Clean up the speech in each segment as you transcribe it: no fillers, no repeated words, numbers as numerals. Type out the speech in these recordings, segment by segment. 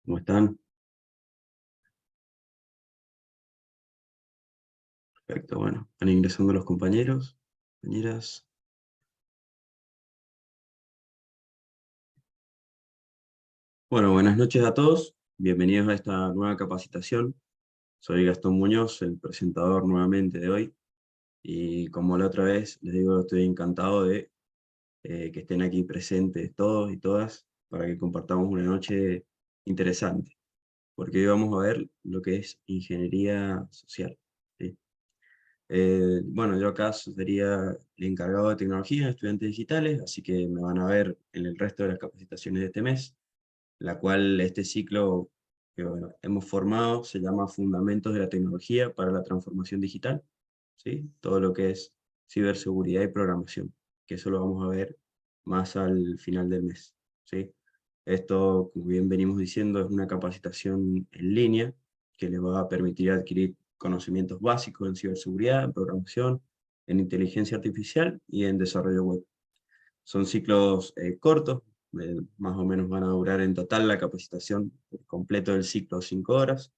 ¿Cómo están? Perfecto, bueno, van ingresando los compañeros, compañeras. Bueno, buenas noches a todos, bienvenidos a esta nueva capacitación. Soy Gastón Muñoz, el presentador nuevamente de hoy, y como la otra vez, les digo, estoy encantado de que estén aquí presentes todos y todas, para que compartamos una noche interesante, porque hoy vamos a ver lo que es ingeniería social, ¿sí? Bueno, yo acá sería el encargado de tecnología en estudiantes digitales, así que me van a ver en el resto de las capacitaciones de este mes, la cual este ciclo que bueno, hemos formado se llama Fundamentos de la Tecnología para la Transformación Digital, ¿sí? Todo lo que es ciberseguridad y programación, que eso lo vamos a ver más al final del mes, ¿sí? Esto, como bien venimos diciendo, es una capacitación en línea que les va a permitir adquirir conocimientos básicos en ciberseguridad, en programación, en inteligencia artificial y en desarrollo web. Son ciclos cortos, más o menos van a durar en total la capacitación completo del ciclo 5 horas,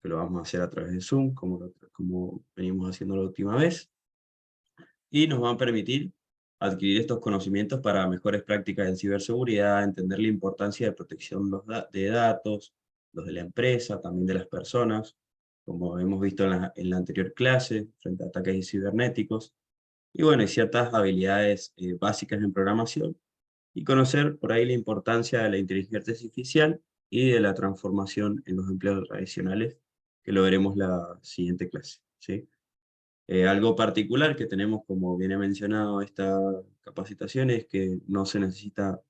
que lo vamos a hacer a través de Zoom, como venimos haciendo la última vez, y nos van a permitir adquirir estos conocimientos para mejores prácticas en ciberseguridad, entender la importancia de protección de datos, los de la empresa, también de las personas, como hemos visto en la anterior clase, frente a ataques cibernéticos, y bueno, y ciertas habilidades básicas en programación, y conocer por ahí la importancia de la inteligencia artificial y de la transformación en los empleos tradicionales, que lo veremos la siguiente clase, ¿sí? Algo particular que tenemos, como viene mencionado esta capacitación, es que no se necesita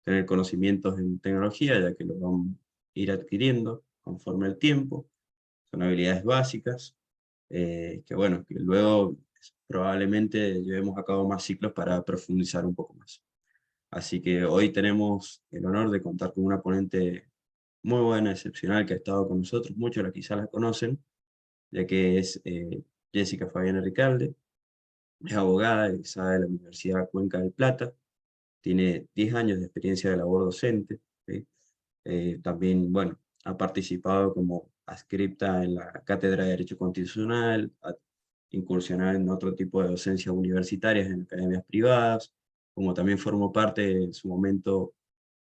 tener conocimientos en tecnología, ya que los vamos a ir adquiriendo conforme el tiempo. Son habilidades básicas, que bueno, que luego probablemente llevemos a cabo más ciclos para profundizar un poco más. Así que hoy tenemos el honor de contar con una ponente muy buena, excepcional, que ha estado con nosotros, muchos quizás la conocen, ya que es Jessica Fabiana Ricalde. Es abogada, egresada de la Universidad Cuenca del Plata, tiene 10 años de experiencia de labor docente, ¿sí? También, bueno, ha participado como adscripta en la Cátedra de Derecho Constitucional, ha incursionado en otro tipo de docencias universitarias en academias privadas, como también formó parte en su momento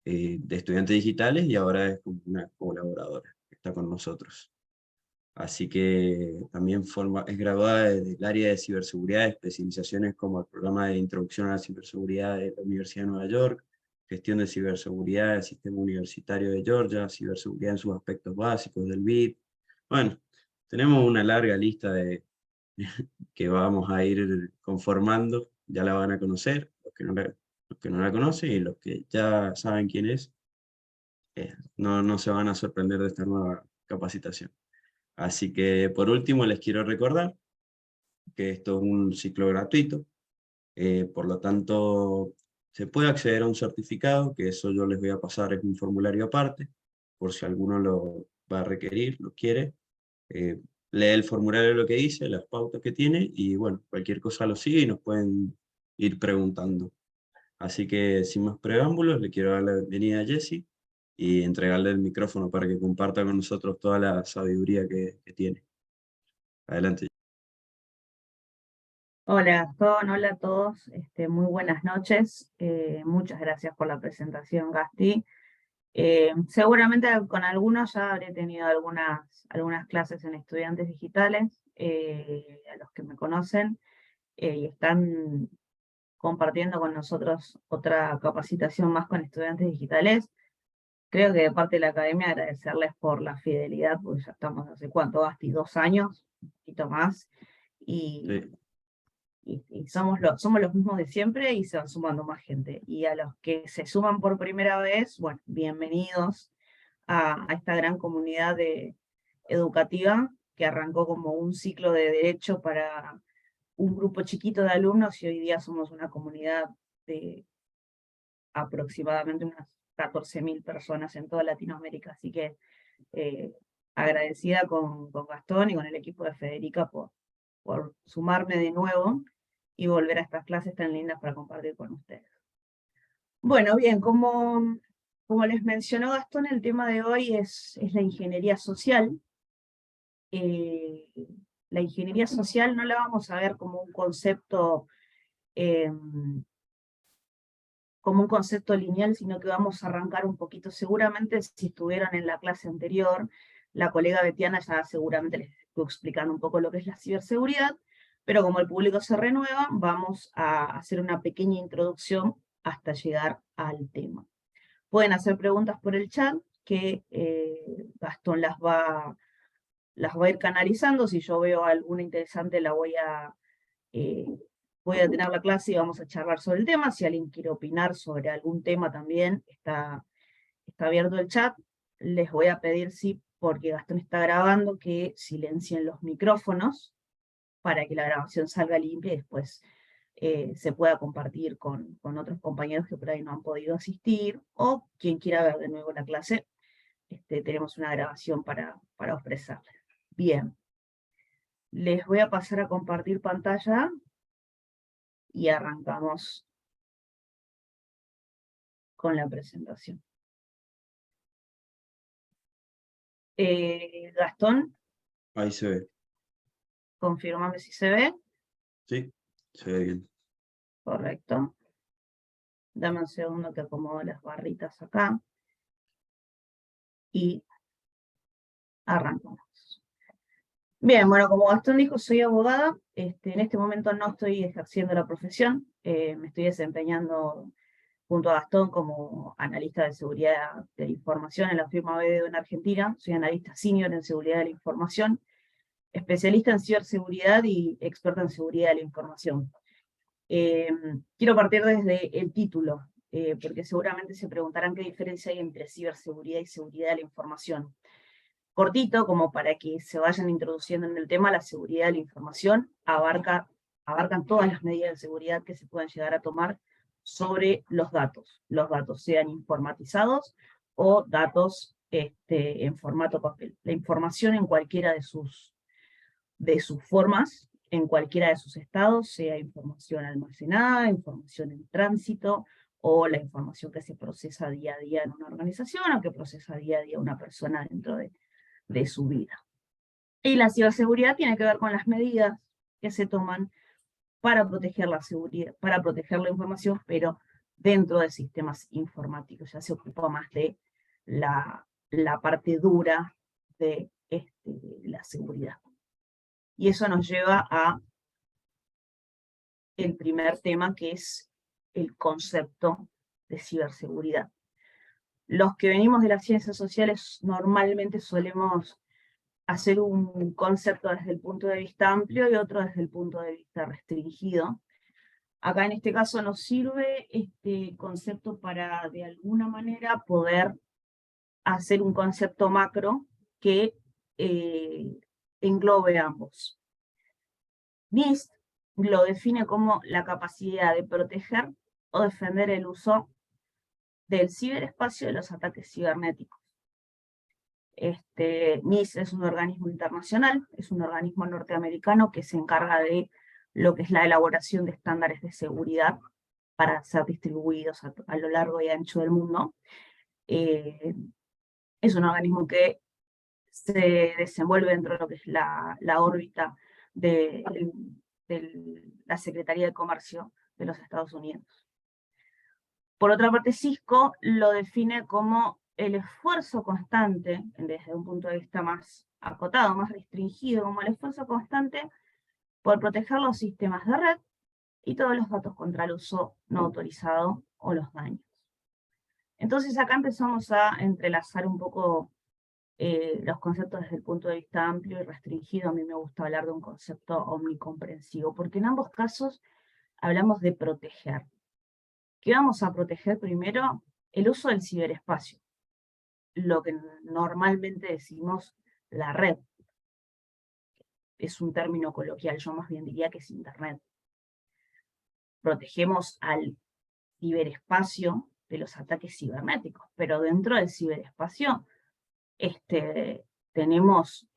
de Estudiantes Digitales, y ahora es como una colaboradora que está con nosotros. Así que también es graduada del área de ciberseguridad, especializaciones como el programa de Introducción a la Ciberseguridad de la Universidad de Nueva York, gestión de ciberseguridad del Sistema Universitario de Georgia, ciberseguridad en sus aspectos básicos del BIT. Bueno, tenemos una larga lista que vamos a ir conformando, ya la van a conocer, los que no la conocen, y los que ya saben quién es, no se van a sorprender de esta nueva capacitación. Así que por último les quiero recordar que esto es un ciclo gratuito, por lo tanto se puede acceder a un certificado, que eso yo les voy a pasar, es un formulario aparte, por si alguno lo va a requerir, lo quiere. eh, Lee el formulario lo que dice, las pautas que tiene, y bueno, cualquier cosa lo sigue y nos pueden ir preguntando. Así que sin más preámbulos, le quiero dar la bienvenida a Jessy y entregarle el micrófono para que comparta con nosotros toda la sabiduría que tiene. Adelante. Hola Gastón, hola a todos, muy buenas noches. Muchas gracias por la presentación, Gasti. Seguramente con algunos ya habré tenido algunas clases en estudiantes digitales, a los que me conocen, y están compartiendo con nosotros otra capacitación más con estudiantes digitales. Creo que de parte de la academia agradecerles por la fidelidad, porque ya estamos hace cuánto, Gasti, 2 años, un poquito más, y Sí. y somos los mismos de siempre y se van sumando más gente. Y a los que se suman por primera vez, bueno, bienvenidos a esta gran comunidad educativa que arrancó como un ciclo de derecho para un grupo chiquito de alumnos, y hoy día somos una comunidad de aproximadamente unas 14.000 personas en toda Latinoamérica. Así que eh, agradecida con Gastón y con el equipo de Federica por sumarme de nuevo y volver a estas clases tan lindas para compartir con ustedes. Bueno, bien, como Como les mencionó Gastón, el tema de hoy es la ingeniería social. La ingeniería social no la vamos a ver como un concepto lineal, sino que vamos a arrancar un poquito. Seguramente, si estuvieron en la clase anterior, la colega Betiana ya seguramente les estuvo explicando un poco lo que es la ciberseguridad, pero como el público se renueva, vamos a hacer una pequeña introducción hasta llegar al tema. Pueden hacer preguntas por el chat, que Gastón las va a ir canalizando. Si yo veo alguna interesante, voy a tener la clase y vamos a charlar sobre el tema. Si alguien quiere opinar sobre algún tema también, está abierto el chat. Les voy a pedir, sí, porque Gastón está grabando, que silencien los micrófonos para que la grabación salga limpia y después se pueda compartir con otros compañeros que por ahí no han podido asistir, o quien quiera ver de nuevo la clase, tenemos una grabación para ofrecerles. Bien, les voy a pasar a compartir pantalla y arrancamos con la presentación. Gastón, Ahí se ve. confírmame si se ve. Sí, se ve bien. Correcto. Dame un segundo que acomodo las barritas acá. Y arrancamos. Bien, bueno, como Gastón dijo, soy abogada. En este momento no estoy ejerciendo la profesión. Me estoy desempeñando junto a Gastón como analista de seguridad de la información en la firma BDO en Argentina. Soy analista senior en seguridad de la información, especialista en ciberseguridad y experta en seguridad de la información. Quiero partir desde el título, porque seguramente se preguntarán qué diferencia hay entre ciberseguridad y seguridad de la información. Cortito, como para que se vayan introduciendo en el tema, la seguridad de la información abarcan todas las medidas de seguridad que se pueden llegar a tomar sobre los datos sean informatizados o datos en formato papel. La información en cualquiera de sus formas, en cualquiera de sus estados, sea información almacenada, información en tránsito, o la información que se procesa día a día en una organización, o que procesa día a día una persona dentro de su vida. Y la ciberseguridad tiene que ver con las medidas que se toman para proteger la seguridad, para proteger la información, pero dentro de sistemas informáticos. Ya se ocupa más de la parte dura de la seguridad. Y eso nos lleva a el primer tema, que es el concepto de ciberseguridad. Los que venimos de las ciencias sociales normalmente solemos hacer un concepto desde el punto de vista amplio y otro desde el punto de vista restringido. Acá en este caso nos sirve este concepto para, de alguna manera, poder hacer un concepto macro que englobe ambos. NIST lo define como la capacidad de proteger o defender el uso del ciberespacio de los ataques cibernéticos. NIST es un organismo internacional, es un organismo norteamericano que se encarga de lo que es la elaboración de estándares de seguridad para ser distribuidos a lo largo y ancho del mundo. Es un organismo que se desenvuelve dentro de lo que es la órbita de la Secretaría de Comercio de los Estados Unidos. Por otra parte, Cisco lo define como el esfuerzo constante, desde un punto de vista más acotado, más restringido, como el esfuerzo constante por proteger los sistemas de red y todos los datos contra el uso no autorizado o los daños. Entonces acá empezamos a entrelazar un poco los conceptos desde el punto de vista amplio y restringido. A mí me gusta hablar de un concepto omnicomprensivo, porque en ambos casos hablamos de proteger. ¿Qué vamos a proteger primero? El uso del ciberespacio, lo que normalmente decimos la red. Es un término coloquial, yo más bien diría que es Internet. Protegemos al ciberespacio de los ataques cibernéticos, pero dentro del ciberespacio tenemos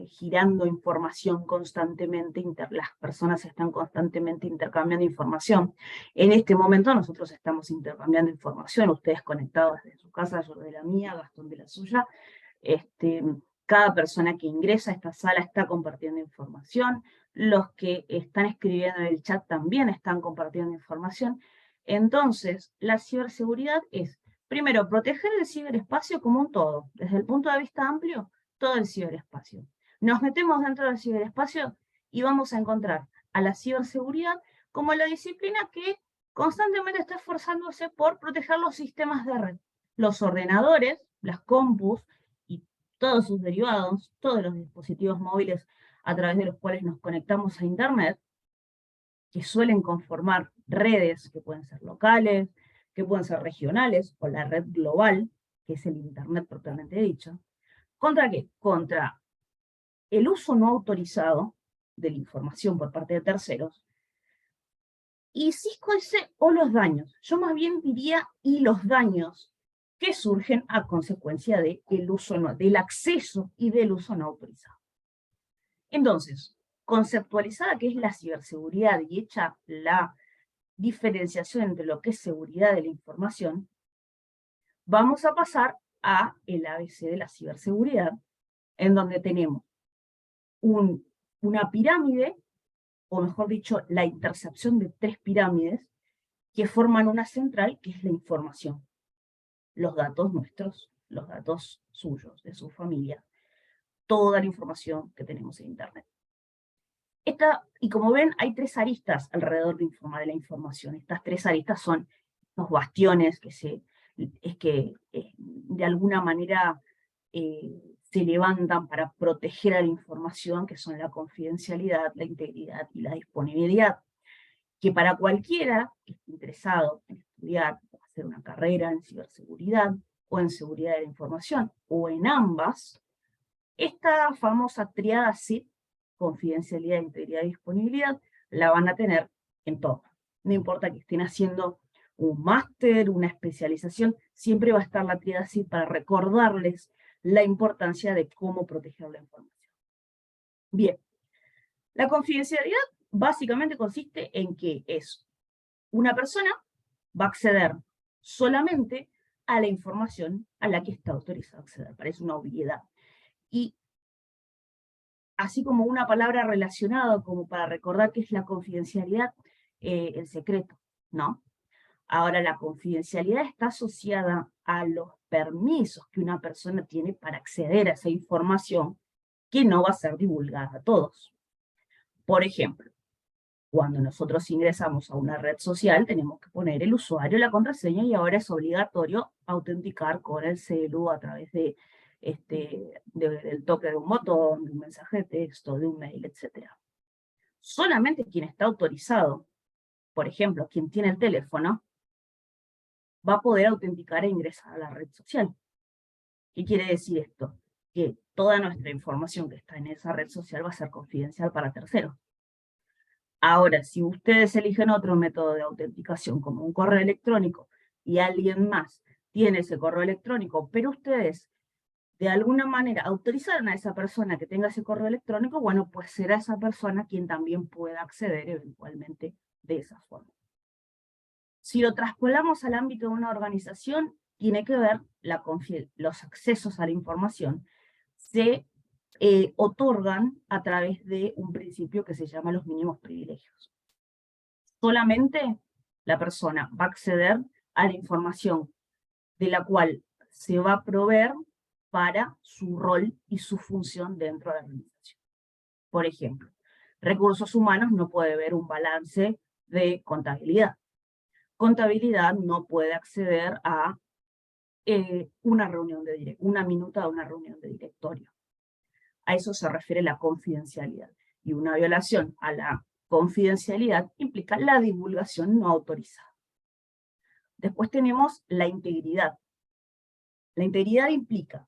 girando información constantemente, las personas están constantemente intercambiando información. En este momento nosotros estamos intercambiando información, ustedes conectados desde su casa, yo de la mía, Gastón de la suya. Cada persona que ingresa a esta sala está compartiendo información, los que están escribiendo en el chat también están compartiendo información. Entonces, la ciberseguridad es, primero, proteger el ciberespacio como un todo, desde el punto de vista amplio, todo el ciberespacio. Nos metemos dentro del ciberespacio y vamos a encontrar a la ciberseguridad como la disciplina que constantemente está esforzándose por proteger los sistemas de red, los ordenadores, las compus y todos sus derivados, todos los dispositivos móviles a través de los cuales nos conectamos a Internet, que suelen conformar redes que pueden ser locales, que pueden ser regionales, o la red global, que es el Internet propiamente dicho. ¿Contra qué? Contra el uso no autorizado de la información por parte de terceros. Y Cisco dice, o los daños. Yo más bien diría, y los daños que surgen a consecuencia del acceso y del uso no autorizado. Entonces, conceptualizada que es la ciberseguridad y hecha la diferenciación entre lo que es seguridad de la información, vamos a pasar a el ABC de la ciberseguridad, en donde tenemos una pirámide, o mejor dicho, la intersección de 3 pirámides que forman una central, que es la información. Los datos nuestros, los datos suyos, de su familia, toda la información que tenemos en Internet. Y como ven, hay 3 aristas alrededor de la información. Estas 3 aristas son los bastiones que de alguna manera se levantan para proteger a la información, que son la confidencialidad, la integridad y la disponibilidad, que para cualquiera que esté interesado en estudiar o hacer una carrera en ciberseguridad o en seguridad de la información, o en ambas, esta famosa triada CID, confidencialidad, integridad y disponibilidad, la van a tener en todo. No importa que estén haciendo un máster, una especialización, siempre va a estar la triada CID para recordarles la importancia de cómo proteger la información. Bien, la confidencialidad básicamente consiste en que una persona va a acceder solamente a la información a la que está autorizada a acceder. Parece una obviedad. Y así como una palabra relacionada, como para recordar qué es la confidencialidad, el secreto, ¿no? Ahora, la confidencialidad está asociada a los permisos que una persona tiene para acceder a esa información que no va a ser divulgada a todos. Por ejemplo, cuando nosotros ingresamos a una red social, tenemos que poner el usuario, la contraseña, y ahora es obligatorio autenticar con el celu a través del toque de un botón, de un mensaje de texto, de un mail, etc. Solamente quien está autorizado, por ejemplo, quien tiene el teléfono, va a poder autenticar e ingresar a la red social. ¿Qué quiere decir esto? Que toda nuestra información que está en esa red social va a ser confidencial para terceros. Ahora, si ustedes eligen otro método de autenticación, como un correo electrónico, y alguien más tiene ese correo electrónico, pero ustedes de alguna manera autorizaron a esa persona que tenga ese correo electrónico, bueno, pues será esa persona quien también pueda acceder eventualmente de esa forma. Si lo traspolamos al ámbito de una organización, tiene que ver los accesos a la información se otorgan a través de un principio que se llama los mínimos privilegios. Solamente la persona va a acceder a la información de la cual se va a proveer para su rol y su función dentro de la organización. Por ejemplo, recursos humanos no puede ver un balance de contabilidad. Contabilidad no puede acceder a una minuta de una reunión de directorio. A eso se refiere la confidencialidad. Y una violación a la confidencialidad implica la divulgación no autorizada. Después tenemos la integridad. La integridad implica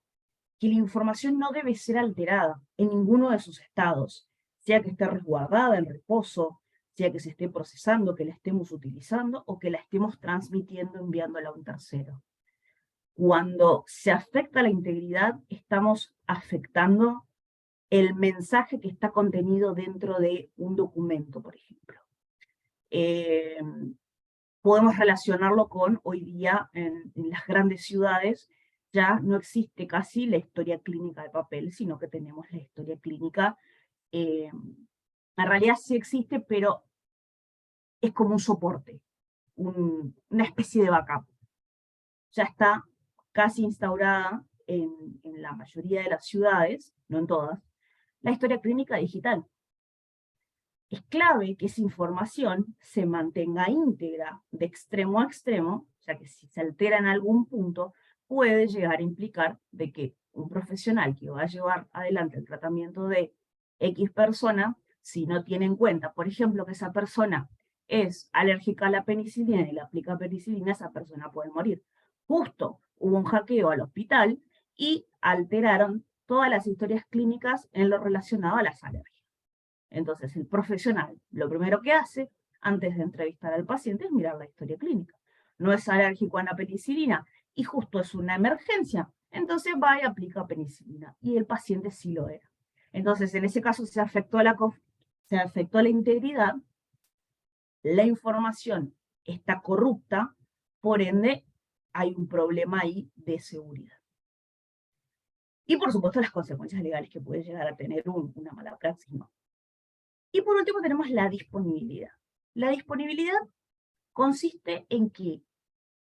que la información no debe ser alterada en ninguno de sus estados, sea que esté resguardada en reposo, sea que se esté procesando, que la estemos utilizando o que la estemos transmitiendo, enviándola a un tercero. Cuando se afecta la integridad, estamos afectando el mensaje que está contenido dentro de un documento, por ejemplo. Podemos relacionarlo con hoy día en las grandes ciudades, ya no existe casi la historia clínica de papel, sino que tenemos la historia clínica. En realidad sí existe, pero es como un soporte, una especie de backup. Ya está casi instaurada en la mayoría de las ciudades, no en todas, la historia clínica digital. Es clave que esa información se mantenga íntegra de extremo a extremo, ya que si se altera en algún punto, puede llegar a implicar de que un profesional que va a llevar adelante el tratamiento de X persona, si no tiene en cuenta, por ejemplo, que esa persona es alérgica a la penicilina y le aplica penicilina, esa persona puede morir. Justo hubo un hackeo al hospital y alteraron todas las historias clínicas en lo relacionado a las alergias. Entonces, el profesional lo primero que hace antes de entrevistar al paciente es mirar la historia clínica. No es alérgico a la penicilina y justo es una emergencia, entonces va y aplica penicilina. Y el paciente sí lo era. Entonces, en ese caso se afectó la integridad, la información está corrupta, por ende hay un problema ahí de seguridad. Y por supuesto las consecuencias legales que puede llegar a tener una mala praxis, ¿no? Y por último tenemos la disponibilidad. La disponibilidad consiste en que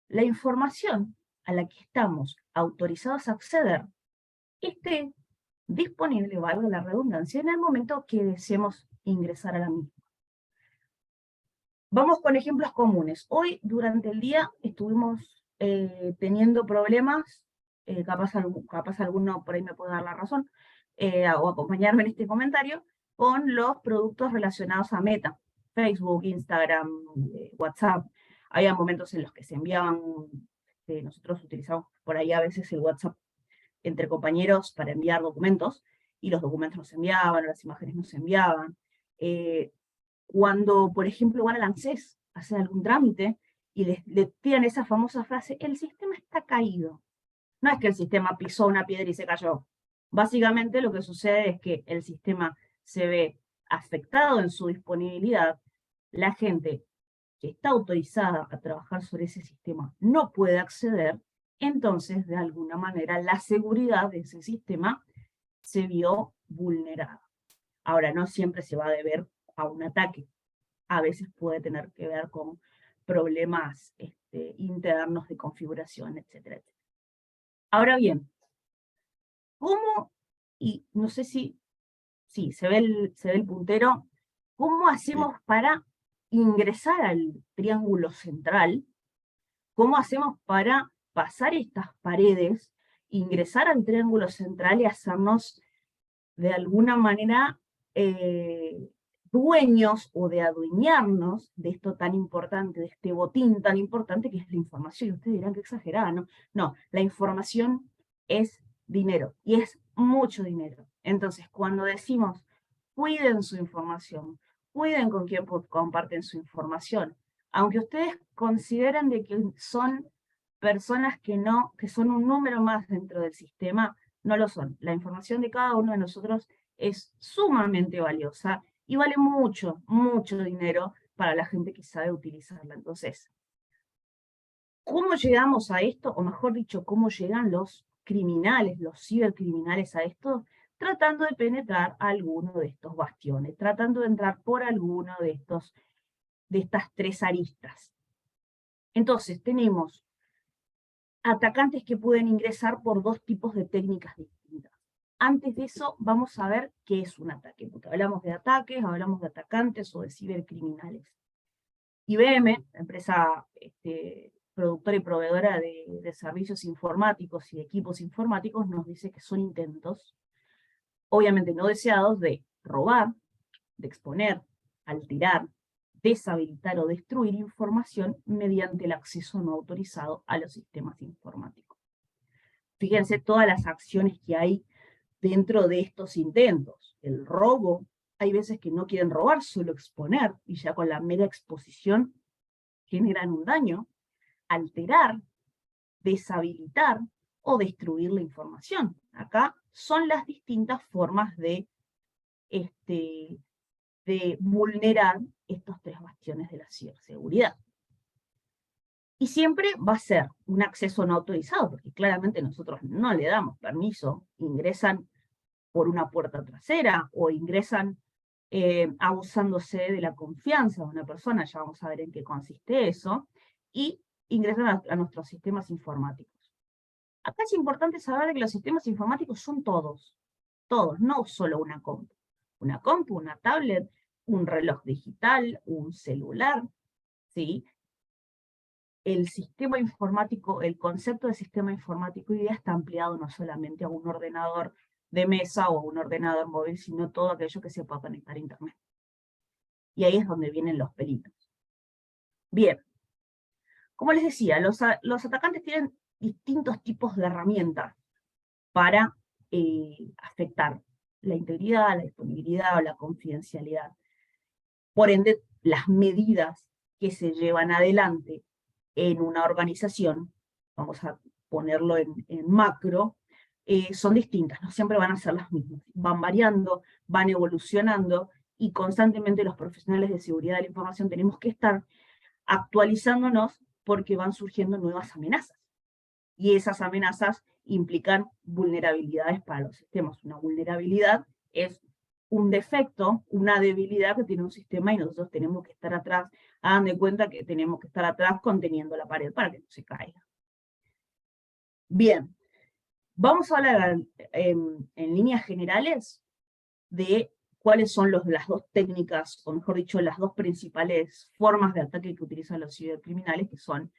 la información a la que estamos autorizados a acceder esté disponible, valga la redundancia, en el momento que deseemos ingresar a la misma. Vamos con ejemplos comunes. Hoy, durante el día, estuvimos teniendo problemas, capaz alguno por ahí me puede dar la razón, o acompañarme en este comentario, con los productos relacionados a Meta, Facebook, Instagram, WhatsApp. Había momentos en los que se enviaban, nosotros utilizamos por ahí a veces el WhatsApp entre compañeros para enviar documentos, y los documentos no se enviaban, las imágenes no se enviaban. Cuando, por ejemplo, van al ANSES a hacer algún trámite y le tiran esa famosa frase, el sistema está caído. No es que el sistema pisó una piedra y se cayó. Básicamente lo que sucede es que el sistema se ve afectado en su disponibilidad, la gente que está autorizada a trabajar sobre ese sistema no puede acceder, entonces de alguna manera la seguridad de ese sistema se vio vulnerada. Ahora, no siempre se va a deber a un ataque, a veces puede tener que ver con problemas internos de configuración, etcétera, etcétera. Ahora bien, ¿cómo, y no sé si se ve el puntero, cómo hacemos para ingresar al triángulo central? ¿Cómo hacemos para pasar estas paredes, ingresar al triángulo central y hacernos de alguna manera dueños o de adueñarnos de esto tan importante, de este botín tan importante que es la información? Y ustedes dirán que exagerada, ¿no? No, la información es dinero y es mucho dinero. Entonces, cuando decimos cuiden su información, cuiden con quién comparten su información, aunque ustedes consideren de que son personas que son un número más dentro del sistema, no lo son. La información de cada uno de nosotros es sumamente valiosa y vale mucho, mucho dinero para la gente que sabe utilizarla. Entonces, ¿cómo llegamos a esto? O mejor dicho, ¿cómo llegan los criminales, los cibercriminales a esto? Tratando de penetrar alguno de estos bastiones, tratando de entrar por alguno de estas tres aristas. Entonces, tenemos atacantes que pueden ingresar por dos tipos de técnicas distintas. Antes de eso, vamos a ver qué es un ataque, porque hablamos de ataques, hablamos de atacantes o de cibercriminales. IBM, la empresa productora y proveedora de servicios informáticos y de equipos informáticos, nos dice que son intentos, obviamente no deseados, de robar, de exponer, alterar, deshabilitar o destruir información mediante el acceso no autorizado a los sistemas informáticos. Fíjense todas las acciones que hay dentro de estos intentos. El robo, hay veces que no quieren robar, solo exponer, y ya con la mera exposición generan un daño. Alterar, deshabilitar, o destruir la información. Acá son las distintas formas de vulnerar estos tres bastiones de la ciberseguridad. Y siempre va a ser un acceso no autorizado, porque claramente nosotros no le damos permiso, ingresan por una puerta trasera o ingresan abusándose de la confianza de una persona, ya vamos a ver en qué consiste eso, y ingresan a nuestros sistemas informáticos. Acá es importante saber que los sistemas informáticos son todos, no solo una compu. Una compu, una tablet, un reloj digital, un celular, ¿sí? El sistema informático, el concepto de sistema informático hoy día está ampliado no solamente a un ordenador de mesa o un ordenador móvil, sino todo aquello que se pueda conectar a Internet. Y ahí es donde vienen los peligros. Bien, como les decía, los atacantes tienen distintos tipos de herramientas para afectar la integridad, la disponibilidad o la confidencialidad. Por ende, las medidas que se llevan adelante en una organización, vamos a ponerlo en macro, son distintas, no siempre van a ser las mismas. Van variando, van evolucionando, y constantemente los profesionales de seguridad de la información tenemos que estar actualizándonos porque van surgiendo nuevas amenazas. Y esas amenazas implican vulnerabilidades para los sistemas. Una vulnerabilidad es un defecto, una debilidad que tiene un sistema y nosotros tenemos que estar atrás. Hagan de cuenta que tenemos que estar atrás conteniendo la pared para que no se caiga. Bien, vamos a hablar en líneas generales de cuáles son las dos técnicas, o mejor dicho, las dos principales formas de ataque que utilizan los cibercriminales, que son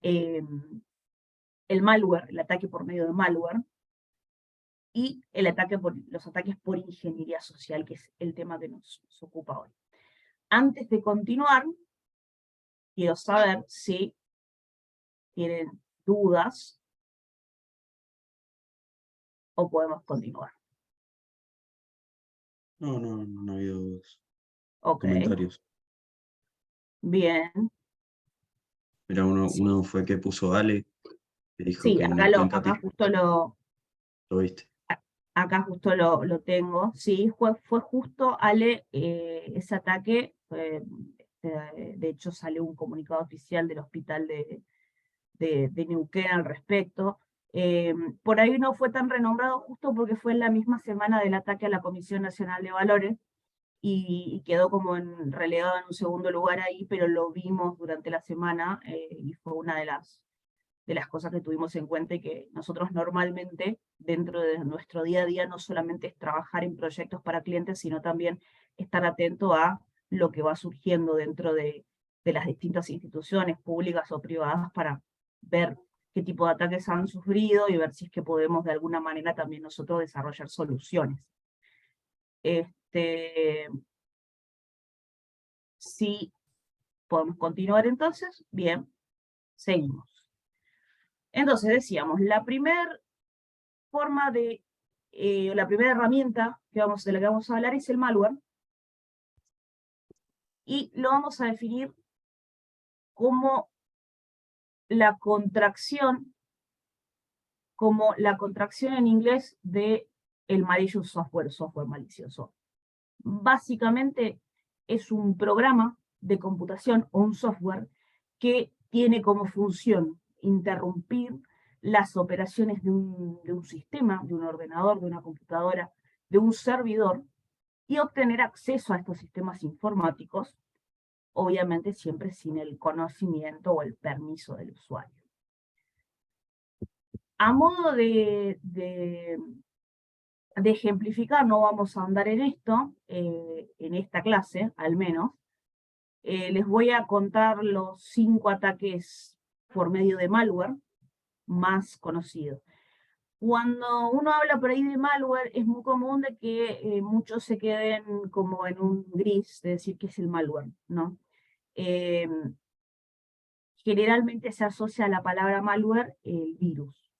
el malware, el ataque por medio de malware, y los ataques por ingeniería social, que es el tema que nos ocupa hoy. Antes de continuar, quiero saber si tienen dudas o podemos continuar. No ha habido dudas. Ok. Comentarios. Bien. Mira, uno fue que puso Ale, que dijo Sí, que en acá, el plan acá justo ¿lo viste? acá justo lo tengo. Sí, fue justo, Ale, ese ataque. De hecho, salió un comunicado oficial del hospital de Neuquén al respecto. Por ahí no fue tan renombrado justo porque fue en la misma semana del ataque a la Comisión Nacional de Valores y quedó como relegado en un segundo lugar ahí, pero lo vimos durante la semana y fue una de las cosas que tuvimos en cuenta, y que nosotros normalmente dentro de nuestro día a día no solamente es trabajar en proyectos para clientes, sino también estar atento a lo que va surgiendo dentro de las distintas instituciones públicas o privadas para ver qué tipo de ataques han sufrido y ver si es que podemos de alguna manera también nosotros desarrollar soluciones. Si podemos continuar entonces, bien, seguimos. Entonces decíamos, la primera forma la primera herramienta de la que vamos a hablar es el malware, y lo vamos a definir como la contracción en inglés de el malicious software malicioso. Básicamente es un programa de computación o un software que tiene como función interrumpir las operaciones de un sistema, de un ordenador, de una computadora, de un servidor, y obtener acceso a estos sistemas informáticos, obviamente siempre sin el conocimiento o el permiso del usuario. A modo de ejemplificar, no vamos a andar en esto, en esta clase al menos, les voy a contar los 5 ataques por medio de malware más conocidos. Cuando uno habla por ahí de malware, es muy común de que muchos se queden como en un gris de decir que es el malware, ¿no? Generalmente se asocia a la palabra malware el virus,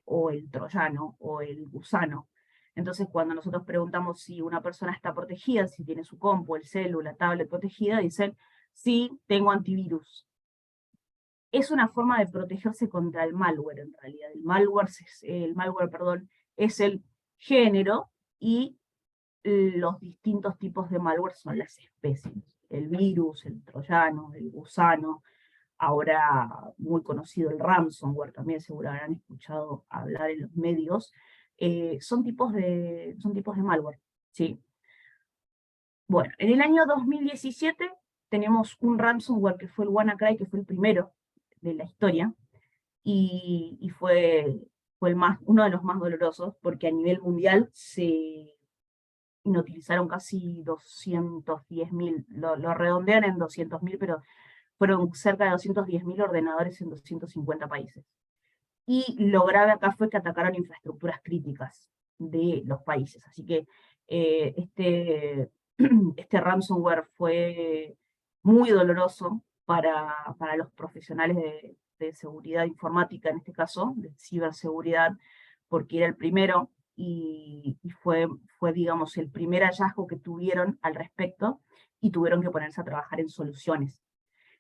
o el troyano, o el gusano. Entonces, cuando nosotros preguntamos si una persona está protegida, si tiene su compu, el celu, la tablet protegida, dicen, sí, tengo antivirus. es una forma de protegerse contra el malware en realidad. El malware, perdón, es el género y los distintos tipos de malware son las especies. El virus, el troyano, el gusano, ahora muy conocido el ransomware, también seguro habrán escuchado hablar en los medios, son tipos de malware, ¿sí? Bueno, en el año 2017 tenemos un ransomware que fue el WannaCry, que fue el primero de la historia, y fue uno de los más dolorosos, porque a nivel mundial se inutilizaron casi 210.000, lo redondean en 200.000, pero fueron cerca de 210.000 ordenadores en 250 países. Y lo grave acá fue que atacaron infraestructuras críticas de los países. Así que este ransomware fue muy doloroso para los profesionales de seguridad informática, en este caso, de ciberseguridad, porque era el primero y fue, digamos, el primer hallazgo que tuvieron al respecto y tuvieron que ponerse a trabajar en soluciones.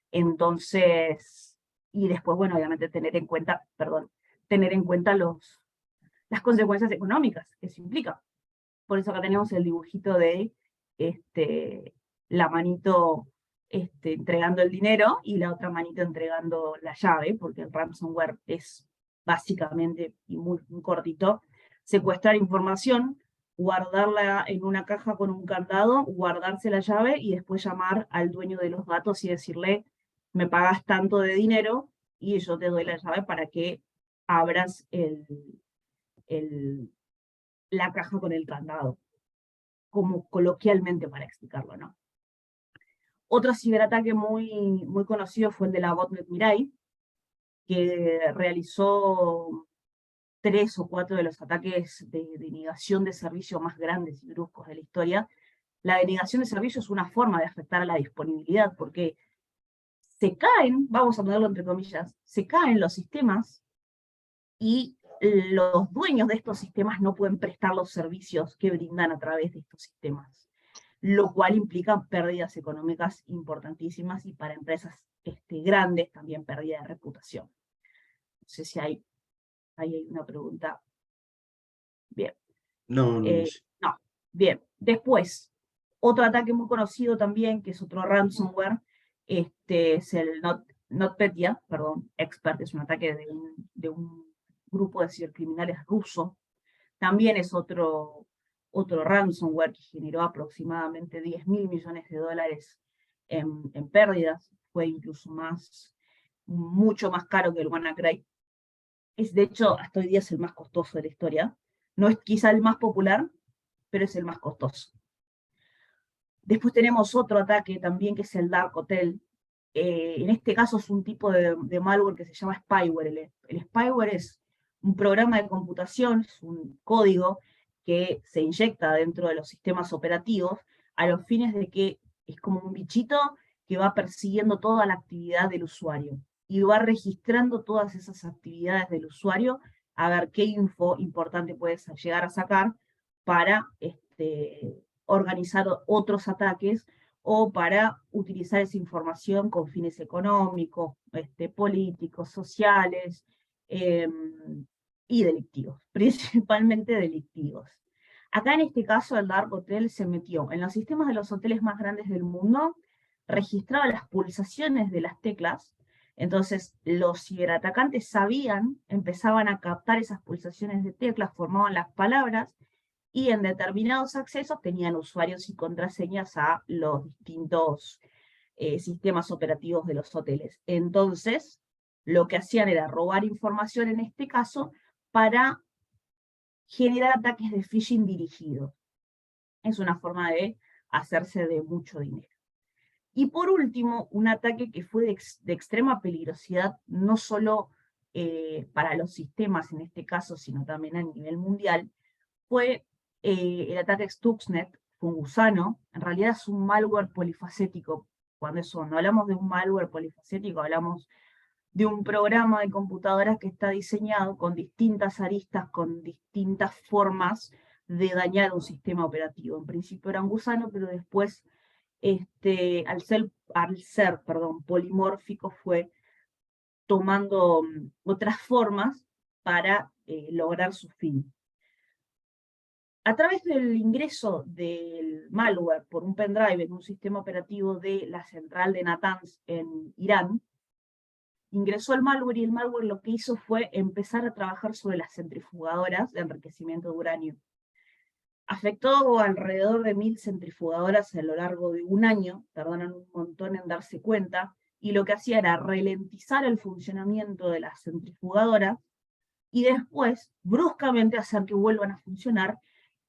Entonces, y después, bueno, obviamente tener en cuenta las consecuencias económicas que eso implica. Por eso acá tenemos el dibujito de la manito entregando el dinero y la otra manito entregando la llave, porque el ransomware es básicamente, y muy, muy cortito, secuestrar información, guardarla en una caja con un candado, guardarse la llave y después llamar al dueño de los datos y decirle, me pagas tanto de dinero y yo te doy la llave para que abras el, la caja con el candado, como coloquialmente para explicarlo, ¿no? Otro ciberataque muy, muy conocido fue el de la botnet Mirai, que realizó 3 o 4 de los ataques de denegación de servicio más grandes y bruscos de la historia. La denegación de servicio es una forma de afectar a la disponibilidad, porque se caen, vamos a ponerlo entre comillas, se caen los sistemas y los dueños de estos sistemas no pueden prestar los servicios que brindan a través de estos sistemas, lo cual implica pérdidas económicas importantísimas y para empresas grandes también pérdida de reputación. No sé si ahí hay una pregunta. Bien. No, no, no sé. No, bien. Después, otro ataque muy conocido también, que es otro ransomware, es el NotPetya, perdón, Expert, es un ataque de un grupo de cibercriminales ruso. También es otro ransomware que generó aproximadamente 10.000 millones de dólares en pérdidas. Fue incluso mucho más caro que el WannaCry. De hecho, hasta hoy día es el más costoso de la historia. No es quizá el más popular, pero es el más costoso. Después tenemos otro ataque también, que es el Dark Hotel. En este caso es un tipo de malware que se llama spyware. El spyware es un programa de computación, es un código que se inyecta dentro de los sistemas operativos a los fines de que es como un bichito que va persiguiendo toda la actividad del usuario y va registrando todas esas actividades del usuario a ver qué info importante puedes llegar a sacar para organizar otros ataques o para utilizar esa información con fines económicos, políticos, sociales y delictivos, principalmente delictivos. Acá en este caso el Dark Hotel se metió en los sistemas de los hoteles más grandes del mundo, registraba las pulsaciones de las teclas, entonces los ciberatacantes empezaban a captar esas pulsaciones de teclas, formaban las palabras, y en determinados accesos tenían usuarios y contraseñas a los distintos sistemas operativos de los hoteles. Entonces, lo que hacían era robar información en este caso para generar ataques de phishing dirigidos. Es una forma de hacerse de mucho dinero. Y por último, un ataque que fue de extrema peligrosidad, no solo para los sistemas en este caso, sino también a nivel mundial, fue el ataque Stuxnet, fue un gusano. En realidad es un malware polifacético. No hablamos de un malware polifacético, hablamos de un programa de computadoras que está diseñado con distintas aristas, con distintas formas de dañar un sistema operativo. En principio era un gusano, pero después, al ser polimórfico, fue tomando otras formas para lograr su fin. A través del ingreso del malware por un pendrive en un sistema operativo de la central de Natanz en Irán, ingresó el malware y el malware lo que hizo fue empezar a trabajar sobre las centrifugadoras de enriquecimiento de uranio. Afectó alrededor de 1000 centrifugadoras a lo largo de un año, tardaron un montón en darse cuenta, y lo que hacía era ralentizar el funcionamiento de las centrifugadoras y después bruscamente hacer que vuelvan a funcionar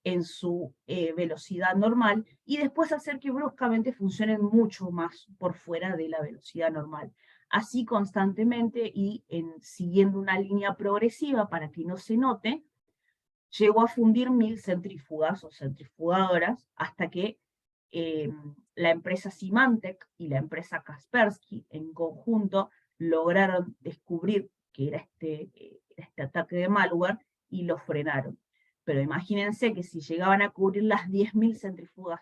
en su velocidad normal y después hacer que bruscamente funcionen mucho más por fuera de la velocidad normal. Así constantemente y siguiendo una línea progresiva para que no se note, llegó a fundir 1000 centrífugas o centrifugadoras hasta que la empresa Symantec y la empresa Kaspersky en conjunto lograron descubrir que era este ataque de malware y lo frenaron. Pero imagínense que si llegaban a cubrir las 10.000 centrífugas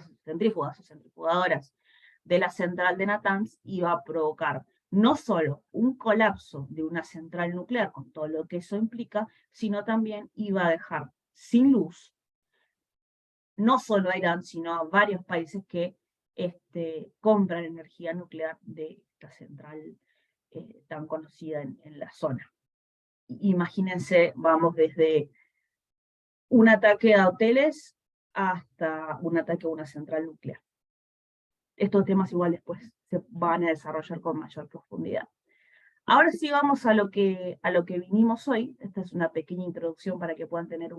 o centrifugadoras de la central de Natanz, iba a provocar no solo un colapso de una central nuclear, con todo lo que eso implica, sino también iba a dejar sin luz, no solo a Irán, sino a varios países que compran energía nuclear de esta central tan conocida en la zona. Imagínense, vamos desde un ataque a hoteles hasta un ataque a una central nuclear. Estos temas igual después se van a desarrollar con mayor profundidad. Ahora sí vamos a lo que vinimos hoy. Esta es una pequeña introducción para que puedan tener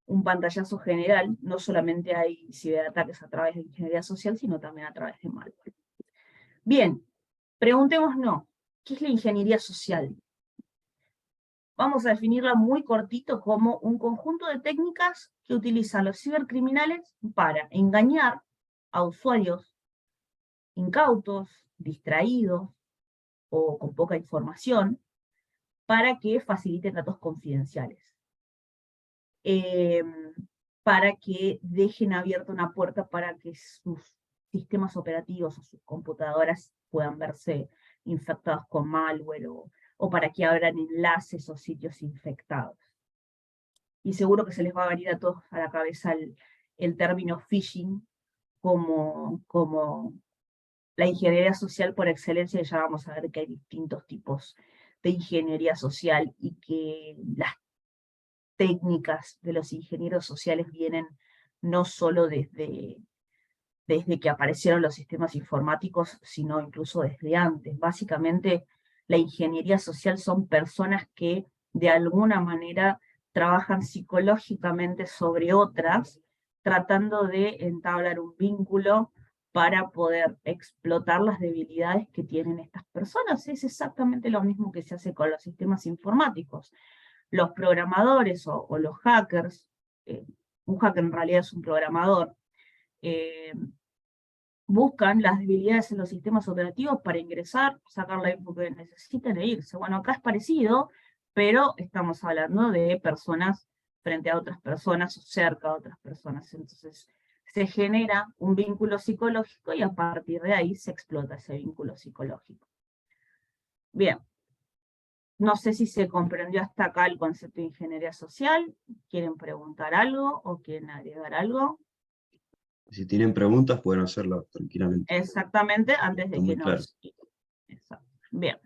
un pantallazo general. No solamente hay ciberataques a través de ingeniería social, sino también a través de malware. Bien, preguntémonos, ¿qué es la ingeniería social? Vamos a definirla muy cortito como un conjunto de técnicas que utilizan los cibercriminales para engañar a usuarios incautos, distraídos o con poca información, para que faciliten datos confidenciales, para que dejen abierta una puerta para que sus sistemas operativos o sus computadoras puedan verse infectados con malware o para que abran enlaces o sitios infectados. Y seguro que se les va a venir a todos a la cabeza el término phishing como la ingeniería social por excelencia. Ya vamos a ver que hay distintos tipos de ingeniería social y que las técnicas de los ingenieros sociales vienen no solo desde que aparecieron los sistemas informáticos, sino incluso desde antes. Básicamente, la ingeniería social son personas que de alguna manera trabajan psicológicamente sobre otras, tratando de entablar un vínculo para poder explotar las debilidades que tienen estas personas. Es exactamente lo mismo que se hace con los sistemas informáticos. Los programadores o los hackers, un hacker en realidad es un programador, buscan las debilidades en los sistemas operativos para ingresar, sacar la info que necesitan e irse. Bueno, acá es parecido, pero estamos hablando de personas frente a otras personas o cerca a otras personas. Entonces se genera un vínculo psicológico y a partir de ahí se explota ese vínculo psicológico. Bien, no sé si se comprendió hasta acá el concepto de ingeniería social. ¿Quieren preguntar algo o quieren agregar algo? Si tienen preguntas, pueden hacerlas tranquilamente. Exactamente, antes de que nos... Exacto. Bien.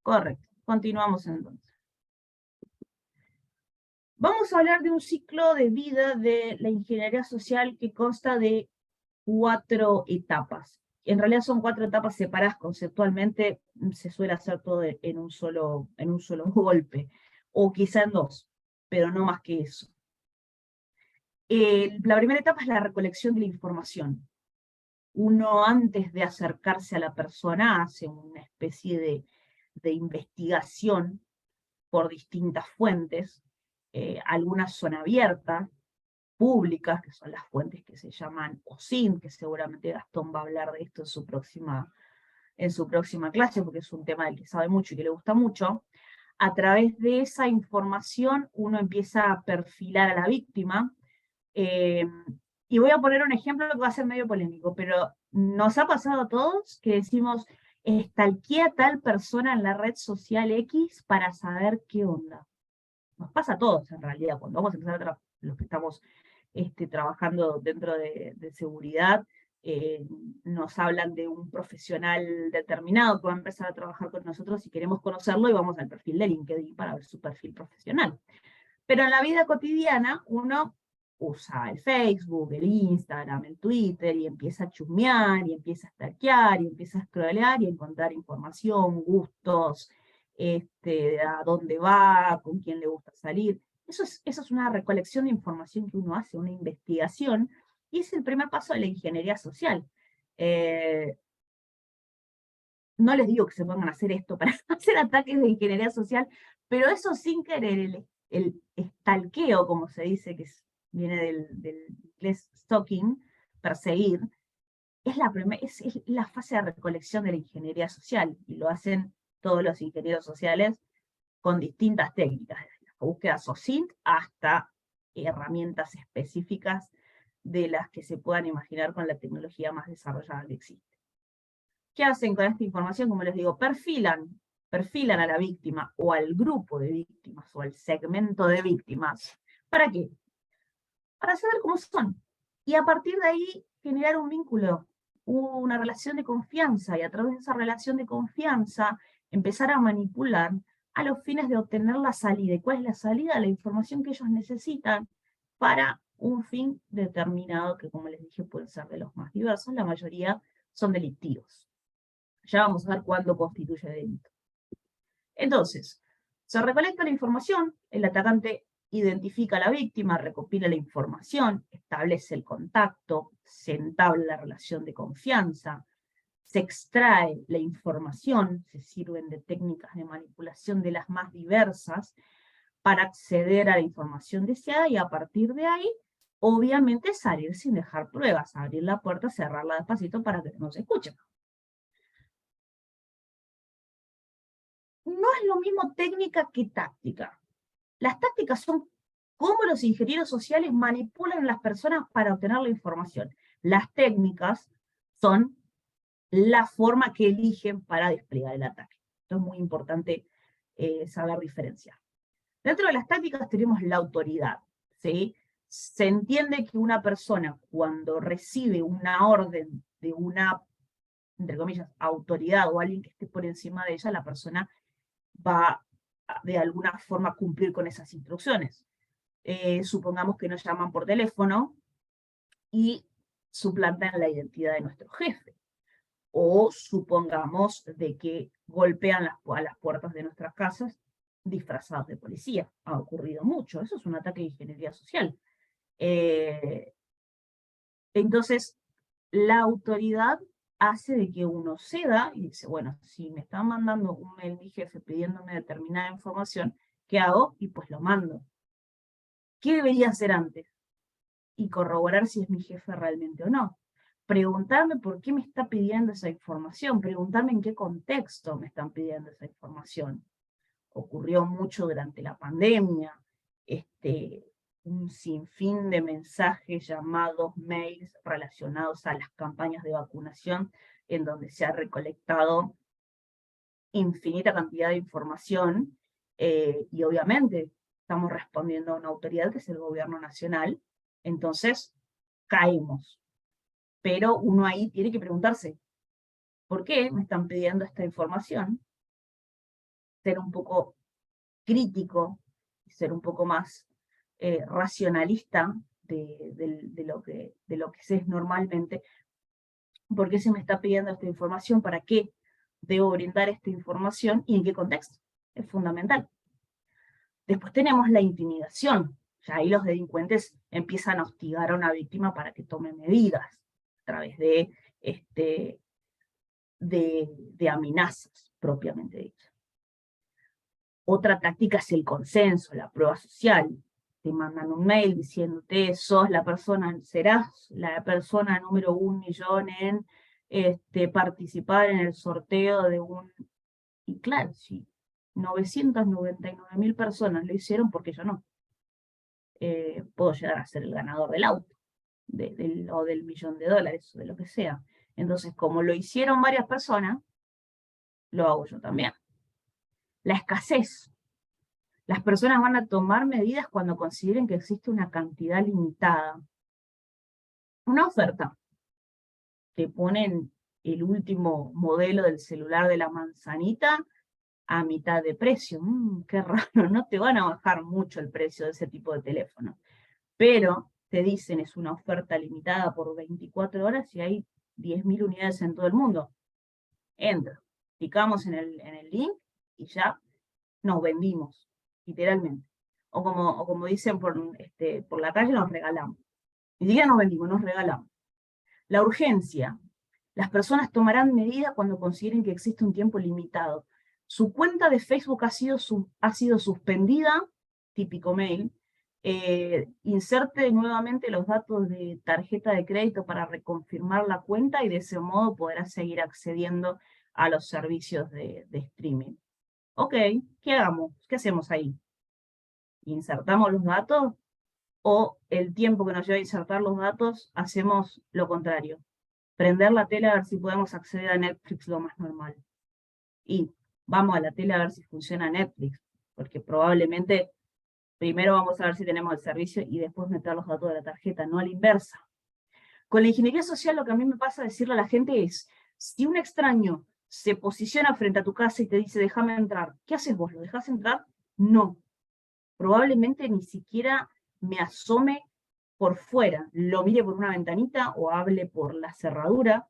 Correcto. Continuamos entonces. Vamos a hablar de un ciclo de vida de la ingeniería social que consta de 4 etapas. En realidad son 4 etapas separadas conceptualmente, se suele hacer todo en un solo golpe, o quizá en 2, pero no más que eso. La primera etapa es la recolección de la información. Uno, antes de acercarse a la persona, hace una especie de investigación por distintas fuentes. Algunas son abiertas, públicas, que son las fuentes que se llaman OSINT, que seguramente Gastón va a hablar de esto en su próxima clase, porque es un tema del que sabe mucho y que le gusta mucho. A través de esa información uno empieza a perfilar a la víctima, y voy a poner un ejemplo que va a ser medio polémico, pero nos ha pasado a todos que decimos, stalkeé a tal persona en la red social X para saber qué onda. Nos pasa a todos en realidad, cuando vamos a empezar a los que estamos trabajando dentro de seguridad, nos hablan de un profesional determinado que va a empezar a trabajar con nosotros y queremos conocerlo y vamos al perfil de LinkedIn para ver su perfil profesional. Pero en la vida cotidiana uno usa el Facebook, el Instagram, el Twitter y empieza a chusmear y empieza a stalkear y empieza a scrollear y a encontrar información, gustos, a dónde va, con quién le gusta salir. Eso es una recolección de información que uno hace, una investigación, y es el primer paso de la ingeniería social. No les digo que se pongan a hacer esto para hacer ataques de ingeniería social, pero eso sin querer, el stalkeo, como se dice, que viene del inglés stalking, perseguir, es la fase de recolección de la ingeniería social, y lo hacen todos los ingenieros sociales con distintas técnicas, desde la búsqueda SOCINT hasta herramientas específicas de las que se puedan imaginar con la tecnología más desarrollada que existe. ¿Qué hacen con esta información? Como les digo, perfilan a la víctima o al grupo de víctimas o al segmento de víctimas. ¿Para qué? Para saber cómo son. Y a partir de ahí generar un vínculo, una relación de confianza, y a través de esa relación de confianza empezar a manipular a los fines de obtener la salida. ¿Y cuál es la salida? La información que ellos necesitan para un fin determinado, que como les dije pueden ser de los más diversos, la mayoría son delictivos. Ya vamos a ver cuándo constituye delito. Entonces, se recolecta la información, el atacante identifica a la víctima, recopila la información, establece el contacto, se entabla la relación de confianza, se extrae la información, se sirven de técnicas de manipulación de las más diversas para acceder a la información deseada, y a partir de ahí, obviamente, salir sin dejar pruebas, abrir la puerta, cerrarla despacito para que no se escuchen. No es lo mismo técnica que táctica. Las tácticas son cómo los ingenieros sociales manipulan a las personas para obtener la información. Las técnicas son la forma que eligen para desplegar el ataque. Esto es muy importante saber diferenciar. Dentro de las tácticas tenemos la autoridad, ¿sí? Se entiende que una persona, cuando recibe una orden de una, entre comillas, autoridad o alguien que esté por encima de ella, la persona va de alguna forma a cumplir con esas instrucciones. Supongamos que nos llaman por teléfono y suplantan la identidad de nuestro jefe. O supongamos de que golpean a las puertas de nuestras casas disfrazados de policía. Ha ocurrido mucho. Eso es un ataque de ingeniería social. Entonces, la autoridad hace de que uno ceda y dice, bueno, si me está mandando un mail mi jefe pidiéndome determinada información, ¿qué hago? Y pues lo mando. ¿Qué debería hacer antes? Y corroborar si es mi jefe realmente o no. Preguntarme por qué me está pidiendo esa información, preguntarme en qué contexto me están pidiendo esa información. Ocurrió mucho durante la pandemia, un sinfín de mensajes, llamados, mails relacionados a las campañas de vacunación, en donde se ha recolectado infinita cantidad de información, y obviamente estamos respondiendo a una autoridad que es el gobierno nacional, entonces caemos. Pero uno ahí tiene que preguntarse, ¿por qué me están pidiendo esta información? Ser un poco crítico, ser un poco más racionalista de lo que se es normalmente. ¿Por qué se me está pidiendo esta información? ¿Para qué debo brindar esta información? ¿Y en qué contexto? Es fundamental. Después tenemos la intimidación. Ya ahí los delincuentes empiezan a hostigar a una víctima para que tome medidas a través de amenazas, propiamente dichas. Otra táctica es el consenso, la prueba social. Te mandan un mail diciéndote, serás la persona número 1.000.000 en participar en el sorteo de un... Y claro, si 999.000 personas lo hicieron, ¿por qué yo no? Puedo llegar a ser el ganador del auto, o del $1.000.000, o de lo que sea. Entonces, como lo hicieron varias personas, lo hago yo también. La escasez. Las personas van a tomar medidas cuando consideren que existe una cantidad limitada. Una oferta. Te ponen el último modelo del celular de la manzanita a mitad de precio. Qué raro, no te van a bajar mucho el precio de ese tipo de teléfono. Pero te dicen es una oferta limitada por 24 horas y hay 10.000 unidades en todo el mundo. Entra, clicamos en el link y ya nos vendimos, literalmente. O como dicen por la calle, nos regalamos. Ni siquiera nos vendimos, nos regalamos. La urgencia. Las personas tomarán medida cuando consideren que existe un tiempo limitado. Su cuenta de Facebook ha sido suspendida, típico mail. Inserte nuevamente los datos de tarjeta de crédito para reconfirmar la cuenta y de ese modo podrá seguir accediendo a los servicios de streaming. Ok, ¿qué hagamos? ¿Qué hacemos ahí? ¿Insertamos los datos? ¿O el tiempo que nos lleva a insertar los datos hacemos lo contrario? Prender la tele a ver si podemos acceder a Netflix lo más normal. Y vamos a la tele a ver si funciona Netflix, porque probablemente primero vamos a ver si tenemos el servicio y después meter los datos de la tarjeta, no a la inversa. Con la ingeniería social lo que a mí me pasa decirle a la gente es, si un extraño se posiciona frente a tu casa y te dice déjame entrar, ¿qué haces vos? ¿Lo dejás entrar? No. Probablemente ni siquiera me asome por fuera, lo mire por una ventanita o hable por la cerradura.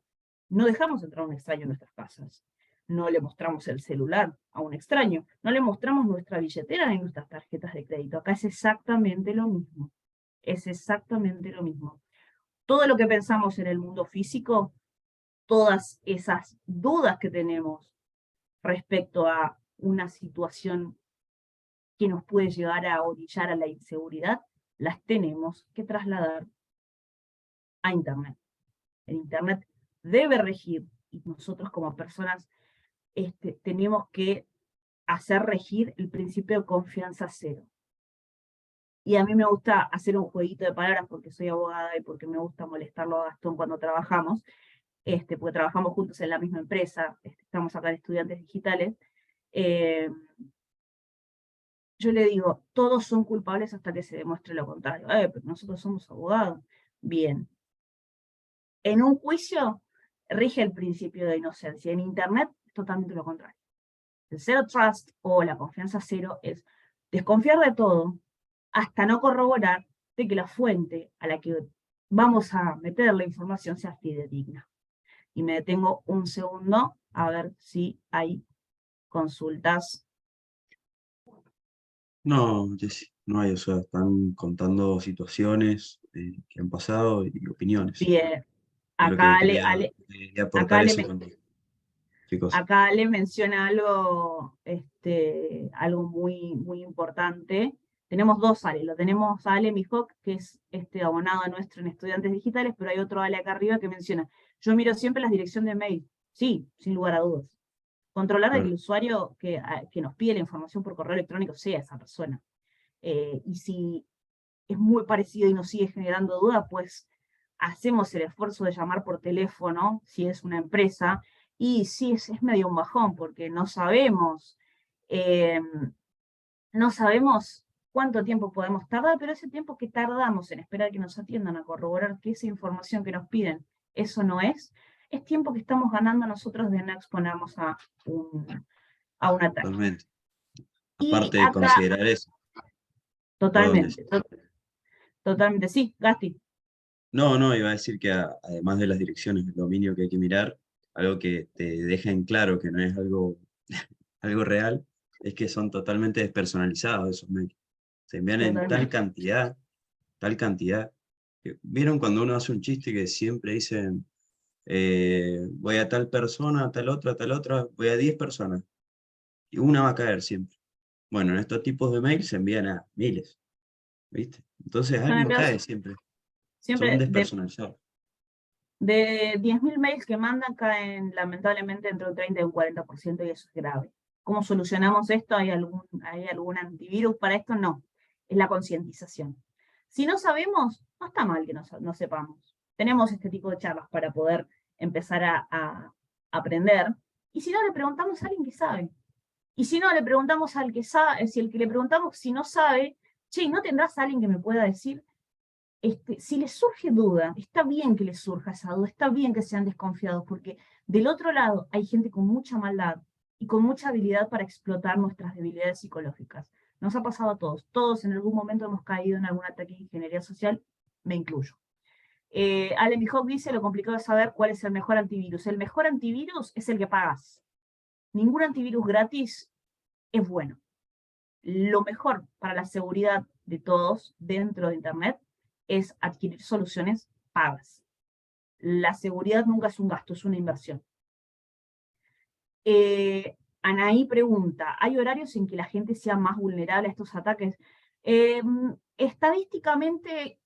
No dejamos entrar a un extraño en nuestras casas. No le mostramos el celular a un extraño. No le mostramos nuestra billetera ni nuestras tarjetas de crédito. Acá es exactamente lo mismo. Es exactamente lo mismo. Todo lo que pensamos en el mundo físico, todas esas dudas que tenemos respecto a una situación que nos puede llevar a orillar a la inseguridad, las tenemos que trasladar a Internet. El Internet debe regir y nosotros como personas tenemos que hacer regir el principio de confianza cero. Y a mí me gusta hacer un jueguito de palabras porque soy abogada y porque me gusta molestarlo a Gastón cuando trabajamos, porque trabajamos juntos en la misma empresa, estamos acá en Estudiantes Digitales. Yo le digo, todos son culpables hasta que se demuestre lo contrario. Pero nosotros somos abogados. Bien. En un juicio rige el principio de inocencia. En Internet es totalmente lo contrario. El zero trust o la confianza cero es desconfiar de todo hasta no corroborar de que la fuente a la que vamos a meter la información sea fidedigna. Y me detengo un segundo a ver si hay consultas. No, Jessy, no hay, o sea, están contando situaciones que han pasado y opiniones. Bien, Es lo que acá quería aportar acá eso cuando, chicos. acá le menciona algo muy, muy importante. Tenemos dos Ale, lo tenemos a Ale Mihawk, que es abonado nuestro en Estudiantes Digitales, pero hay otro Ale acá arriba que menciona, yo miro siempre la dirección de mail. Sí, sin lugar a dudas. Controlar de que el Claro, usuario que nos pide la información por correo electrónico sea esa persona. Y si es muy parecido y nos sigue generando duda, pues hacemos el esfuerzo de llamar por teléfono, si es una empresa, y sí, es medio un bajón, porque eh, no sabemos cuánto tiempo podemos tardar, pero ese tiempo que tardamos en esperar que nos atiendan a corroborar que esa información que nos piden, eso no es tiempo que estamos ganando nosotros de no exponernos a un ataque. totalmente. Y Aparte de acá, considerar eso, perdón, Jessy. totalmente, totalmente, sí, Gasti. No, no, iba a decir que además de las direcciones del dominio que hay que mirar, algo que te deja en claro que no es algo, algo real, es que son totalmente despersonalizados esos mails. Se envían en Totalmente. tal cantidad. ¿Vieron cuando uno hace un chiste que siempre dicen, voy a tal persona, a tal otra, voy a 10 personas, y una va a caer siempre? Bueno, en estos tipos de mails se envían a miles, ¿viste? Entonces Son algo enviados cae siempre, son siempre despersonalizados. de 10.000 mails que mandan, caen lamentablemente entre un 30 y un 40% y eso es grave. ¿Cómo solucionamos esto? ¿Hay algún antivirus para esto? No, es la concientización. Si no sabemos, no está mal que no sepamos. Tenemos este tipo de charlas para poder empezar a aprender, Y si no, le preguntamos a alguien que sabe. Y si no, le preguntamos al que sabe, si el que le preguntamos si no sabe, che, ¿no tendrás a alguien que me pueda decir? Si les surge duda, está bien que les surja esa duda, está bien que sean desconfiados, porque del otro lado hay gente con mucha maldad y con mucha habilidad para explotar nuestras debilidades psicológicas. Nos ha pasado a todos. Todos en algún momento hemos caído en algún ataque de ingeniería social, me incluyo. Allen Hawk dice, lo complicado es saber cuál es el mejor antivirus. El mejor antivirus es el que pagas. Ningún antivirus gratis es bueno. Lo mejor para la seguridad de todos dentro de Internet es adquirir soluciones pagas. La seguridad nunca es un gasto, es una inversión. Anaí pregunta, ¿hay horarios en que la gente sea más vulnerable a estos ataques? Estadísticamente,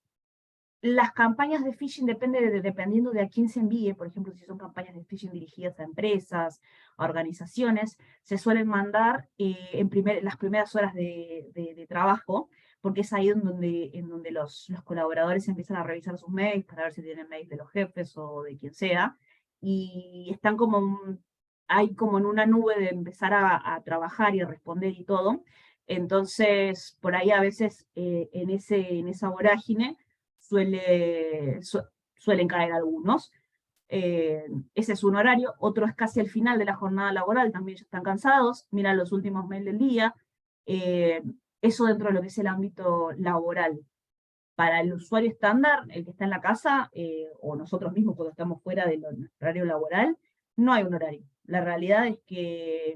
las campañas de phishing dependiendo de a quién se envíe. Por ejemplo, si son campañas de phishing dirigidas a empresas, a organizaciones, se suelen mandar en las primeras horas de trabajo, porque es ahí en donde los colaboradores empiezan a revisar sus mails para ver si tienen mails de los jefes o de quien sea, y están hay como en una nube de empezar a trabajar y a responder y todo. Entonces, por ahí a veces en esa vorágine suelen caer algunos. Ese es un horario. Otro es casi al final de la jornada laboral, también ya están cansados, miran los últimos mails del día. Eso dentro de lo que es el ámbito laboral. Para el usuario estándar, el que está en la casa, o nosotros mismos cuando estamos fuera del horario laboral, no hay un horario. La realidad es que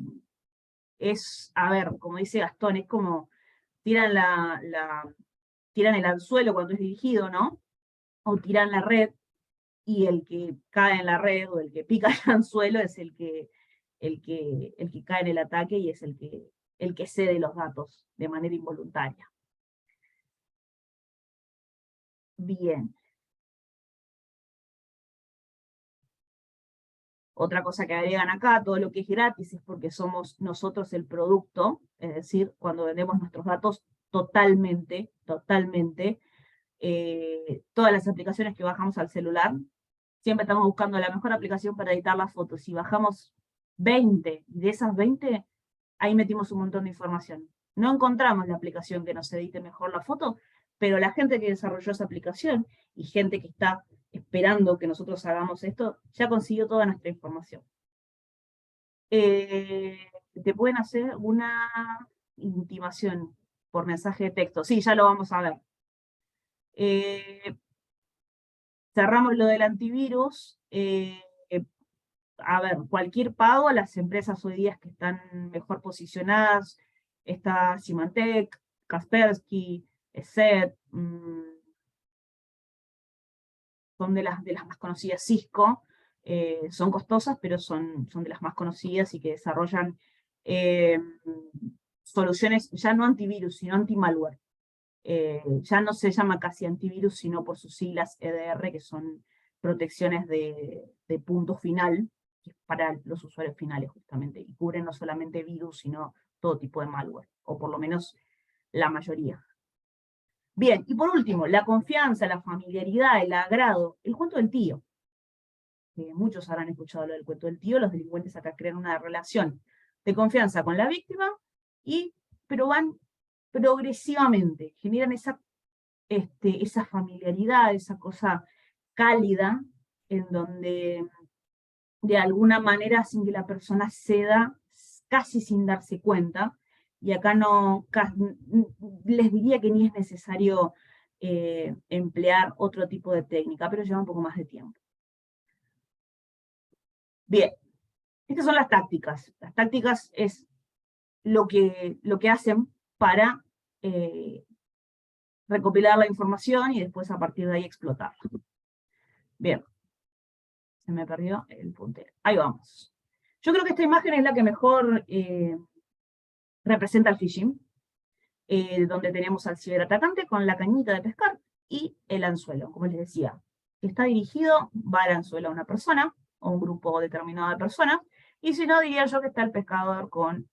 es, a ver, como dice Gastón, es como tiran tiran el anzuelo cuando es dirigido, ¿no? O tiran la red, y el que cae en la red o el que pica el anzuelo es el que cae en el ataque y es el que cede los datos de manera involuntaria. Bien. Otra cosa que agregan acá, todo lo que es gratis es porque somos nosotros el producto, es decir, cuando vendemos nuestros datos totalmente, todas las aplicaciones que bajamos al celular, siempre estamos buscando la mejor aplicación para editar las fotos. Si bajamos 20, y de esas 20, ahí metimos un montón de información. No encontramos la aplicación que nos edite mejor la foto, pero la gente que desarrolló esa aplicación y gente que está esperando que nosotros hagamos esto, ya consiguió toda nuestra información. Te pueden hacer una intimación por mensaje de texto. Sí, ya lo vamos a ver. Cerramos lo del antivirus. A ver, cualquier pago, las empresas hoy día que están mejor posicionadas, está Symantec, Kaspersky, ESET, son de las más conocidas. Cisco, son costosas, pero son de las más conocidas y que desarrollan soluciones ya no antivirus, sino anti-malware. Ya no se llama casi antivirus, sino por sus siglas EDR, que son protecciones de punto final, que es para los usuarios finales justamente, y cubren no solamente virus, sino todo tipo de malware, o por lo menos la mayoría. Bien, y por último, la confianza, la familiaridad, el agrado, el cuento del tío. Muchos habrán escuchado lo del cuento del tío. Los delincuentes acá crean una relación de confianza con la víctima, pero van progresivamente, generan esa familiaridad, esa cosa cálida, en donde de alguna manera sin que la persona ceda, casi sin darse cuenta, y acá les diría que ni es necesario emplear otro tipo de técnica, pero lleva un poco más de tiempo. Bien, estas son las tácticas. Las tácticas es lo que hacen para recopilar la información y después a partir de ahí explotarla. Bien, se me perdió el puntero. Ahí vamos. Yo creo que esta imagen es la que mejor representa el phishing, donde tenemos al ciberatacante con la cañita de pescar y el anzuelo, como les decía. Está dirigido, va al anzuelo a una persona o un grupo determinado de personas, y si no, diría yo que está el pescador con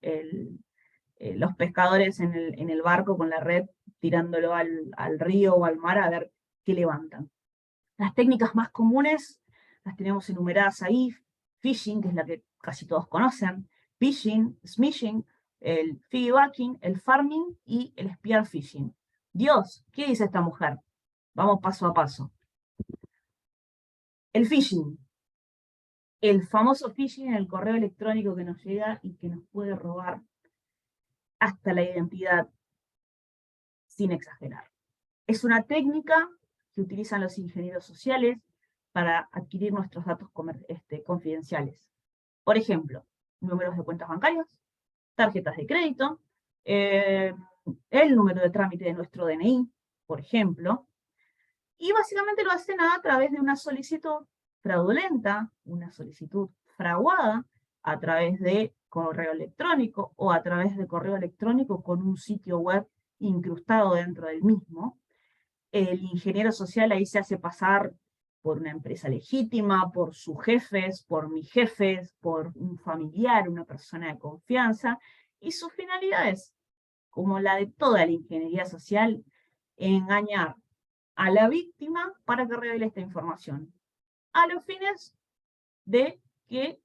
los pescadores en el barco con la red, tirándolo al río o al mar a ver qué levantan. Las técnicas más comunes las tenemos enumeradas ahí. Phishing, que es la que casi todos conocen, phishing, smishing, el piggybacking, el farming y el spear phishing. Dios, ¿qué dice esta mujer? Vamos paso a paso. El phishing. El famoso phishing en el correo electrónico que nos llega y que nos puede robar hasta la identidad, sin exagerar. Es una técnica que utilizan los ingenieros sociales para adquirir nuestros datos confidenciales. Por ejemplo, números de cuentas bancarias, tarjetas de crédito, el número de trámite de nuestro DNI, por ejemplo, y básicamente lo hacen a través de una solicitud fraudulenta, una solicitud fraguada, a través de correo electrónico o a través de correo electrónico con un sitio web incrustado dentro del mismo. El ingeniero social ahí se hace pasar por una empresa legítima, por sus jefes, por mis jefes, por un familiar, una persona de confianza, y su finalidad es, como la de toda la ingeniería social, engañar a la víctima para que revele esta información, a los fines de que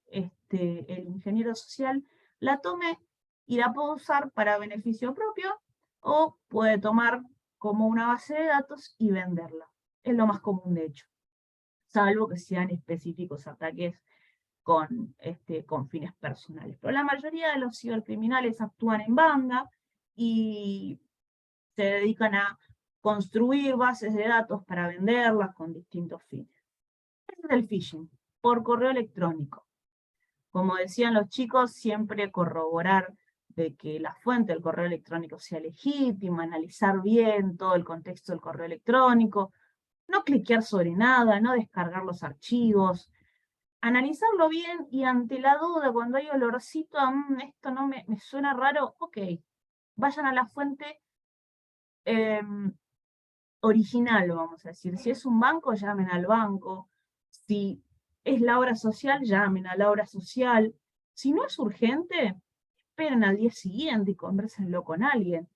el ingeniero social la tome y la pueda usar para beneficio propio, o puede tomar como una base de datos y venderla. Es lo más común, de hecho, salvo que sean específicos ataques con fines personales. Pero la mayoría de los cibercriminales actúan en banda y se dedican a construir bases de datos para venderlas con distintos fines. Ese es el phishing, por correo electrónico. Como decían los chicos, siempre corroborar de que la fuente del correo electrónico sea legítima, analizar bien todo el contexto del correo electrónico, no cliquear sobre nada, no descargar los archivos, analizarlo bien y ante la duda, cuando hay olorcito, esto no me suena raro, ok, vayan a la fuente original, vamos a decir. Si es un banco, llamen al banco. Si es la obra social, llamen a la obra social. Si no es urgente, esperen al día siguiente y conversenlo con alguien.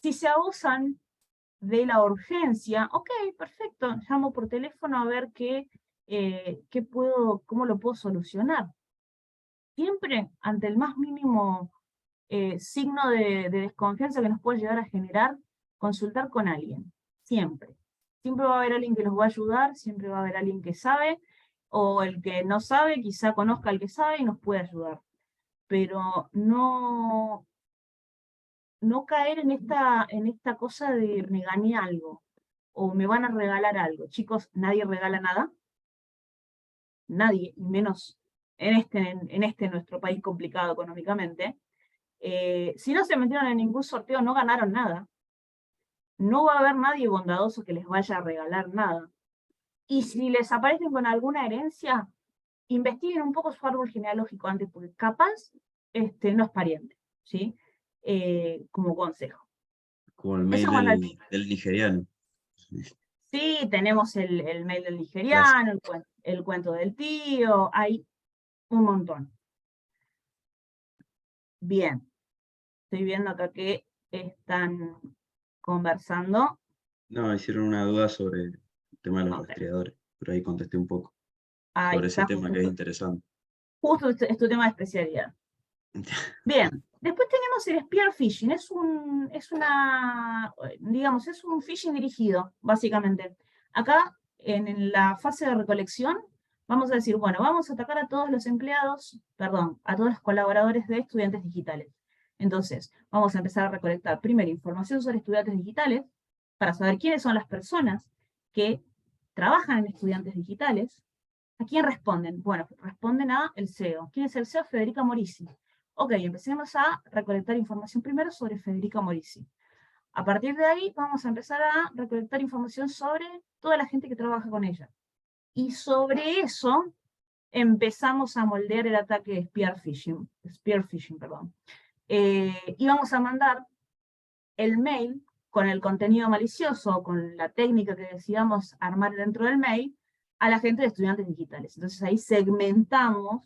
Si se abusan de la urgencia, ok, perfecto, llamo por teléfono a ver cómo lo puedo solucionar. Siempre ante el más mínimo signo de desconfianza que nos puede llegar a generar, consultar con alguien, siempre. Siempre va a haber alguien que los va a ayudar, siempre va a haber alguien que sabe, o el que no sabe, quizá conozca al que sabe y nos puede ayudar. Pero no caer en esta cosa de me gané algo, o me van a regalar algo. Chicos, nadie regala nada, nadie, y menos en nuestro país complicado económicamente. Si no se metieron en ningún sorteo, no ganaron nada. No va a haber nadie bondadoso que les vaya a regalar nada. Y si les aparecen con alguna herencia, investiguen un poco su árbol genealógico antes, porque capaz no es pariente, ¿sí? Como consejo. Como el Eso mail del nigeriano. Sí, tenemos el mail del Clásico. nigeriano, el cuento del tío, hay un montón. Bien, estoy viendo acá que están conversando. No, hicieron una duda sobre el tema de los Ok. rastreadores, pero ahí contesté un poco Ahí sobre ese está, tema que es interesante. justo es tu tema de especialidad. Bien, después tenemos el spear phishing, es un phishing dirigido, básicamente. Acá, en la fase de recolección, vamos a decir, bueno, vamos a atacar a todos los a todos los colaboradores de estudiantes digitales. Entonces, vamos a empezar a recolectar primero información sobre estudiantes digitales, para saber quiénes son las personas que trabajan en estudiantes digitales. ¿A quién responden? Bueno, responden a el CEO. ¿Quién es el CEO? Federica Morisi. Ok, empecemos a recolectar información primero sobre Federica Morisi. A partir de ahí vamos a empezar a recolectar información sobre toda la gente que trabaja con ella. Y sobre eso empezamos a moldear el ataque de spear phishing. Y vamos a mandar el mail con el contenido malicioso, con la técnica que decidamos armar dentro del mail, a la gente de estudiantes digitales. Entonces ahí segmentamos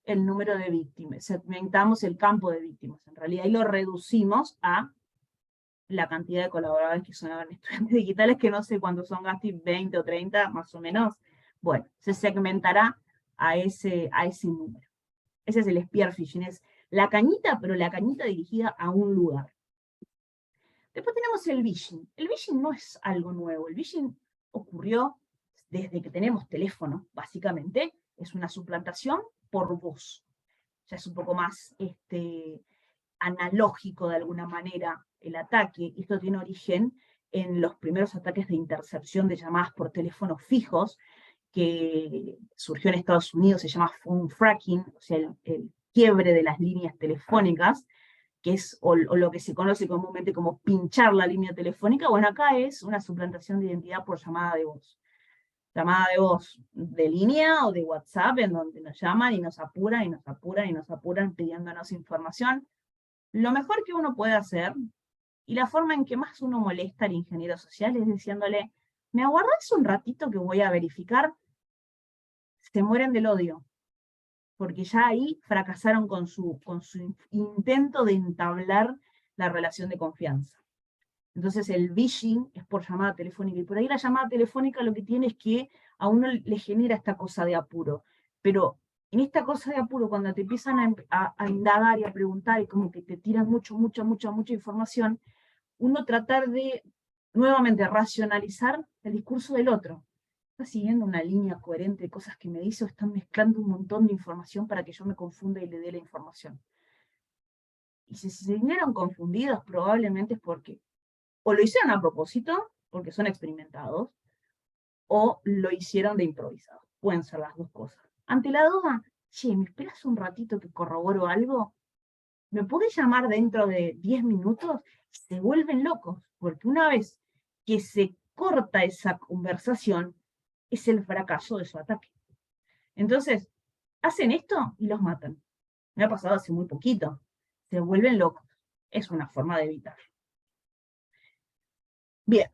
el número de víctimas, segmentamos el campo de víctimas, en realidad, y lo reducimos a la cantidad de colaboradores que son estudiantes digitales, que no sé cuántos son, Gasti, 20 o 30, más o menos. Bueno, se segmentará a ese número. Ese es el spear phishing, es la cañita, pero la cañita dirigida a un lugar. Después tenemos el phishing. El phishing no es algo nuevo. El phishing ocurrió desde que tenemos teléfono, básicamente. Es una suplantación por voz. Ya es un poco más analógico de alguna manera el ataque. Esto tiene origen en los primeros ataques de intercepción de llamadas por teléfonos fijos, que surgió en Estados Unidos, se llama phone fracking, o sea, el quiebre de las líneas telefónicas, que es o lo que se conoce comúnmente como pinchar la línea telefónica. Bueno, acá es una suplantación de identidad por llamada de voz. Llamada de voz de línea o de WhatsApp, en donde nos llaman y nos apuran y nos apuran y nos apuran pidiéndonos información. Lo mejor que uno puede hacer, y la forma en que más uno molesta al ingeniero social, es diciéndole, ¿me aguardas un ratito que voy a verificar? Se mueren del odio, porque ya ahí fracasaron con su intento de entablar la relación de confianza. Entonces el phishing es por llamada telefónica, y por ahí la llamada telefónica lo que tiene es que a uno le genera esta cosa de apuro, pero en esta cosa de apuro, cuando te empiezan a indagar y a preguntar, y como que te tiran mucha información, uno tratar de nuevamente racionalizar el discurso del otro. ¿Está siguiendo una línea coherente de cosas que me dice, o están mezclando un montón de información para que yo me confunda y le dé la información? Y si se vinieron confundidos, probablemente es porque o lo hicieron a propósito, porque son experimentados, o lo hicieron de improvisado. Pueden ser las dos cosas. Ante la duda, che, ¿me esperas un ratito que corroboro algo? ¿Me podés llamar dentro de 10 minutos? Se vuelven locos, porque una vez que se corta esa conversación, es el fracaso de su ataque. Entonces, hacen esto y los matan. Me ha pasado hace muy poquito. Se vuelven locos. Es una forma de evitar. Bien.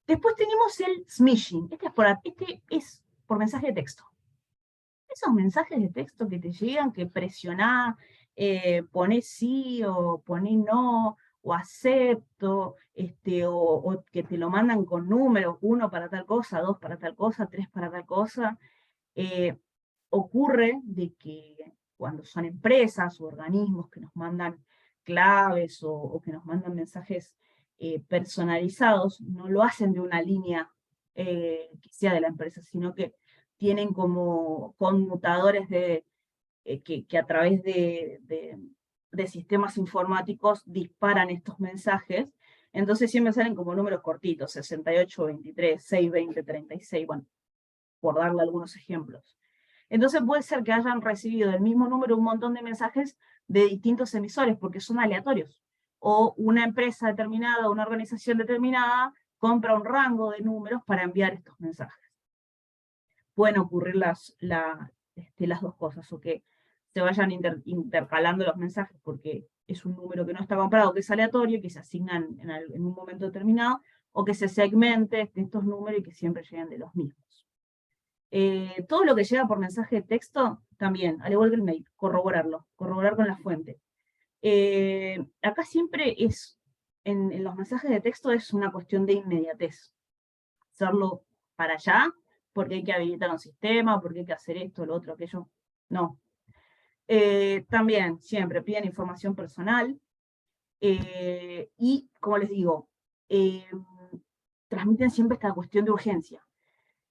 Después tenemos el smishing. Este es por mensaje de texto. Esos mensajes de texto que te llegan, que presionás, ponés sí o ponés no, o acepto, o que te lo mandan con números, 1 para tal cosa, 2 para tal cosa, 3 para tal cosa. Ocurre de que cuando son empresas o organismos que nos mandan claves o que nos mandan mensajes personalizados, no lo hacen de una línea que sea de la empresa, sino que tienen como conmutadores que a través de sistemas informáticos disparan estos mensajes. Entonces siempre salen como números cortitos, 68, 23, 6, 20, 36, bueno, por darle algunos ejemplos. Entonces puede ser que hayan recibido del mismo número un montón de mensajes de distintos emisores, porque son aleatorios. O una empresa determinada, una organización determinada, compra un rango de números para enviar estos mensajes. Pueden ocurrir las dos cosas, o que se vayan intercalando los mensajes porque es un número que no está comprado, que es aleatorio, que se asignan en un momento determinado, o que se segmente estos números y que siempre lleguen de los mismos. Todo lo que llega por mensaje de texto, también, al igual que el mail, corroborarlo, corroborar con la fuente. Acá siempre en los mensajes de texto es una cuestión de inmediatez. Hacerlo para allá, porque hay que habilitar un sistema, porque hay que hacer esto, lo otro, aquello. No. También, siempre piden información personal. Y, como les digo, transmiten siempre esta cuestión de urgencia.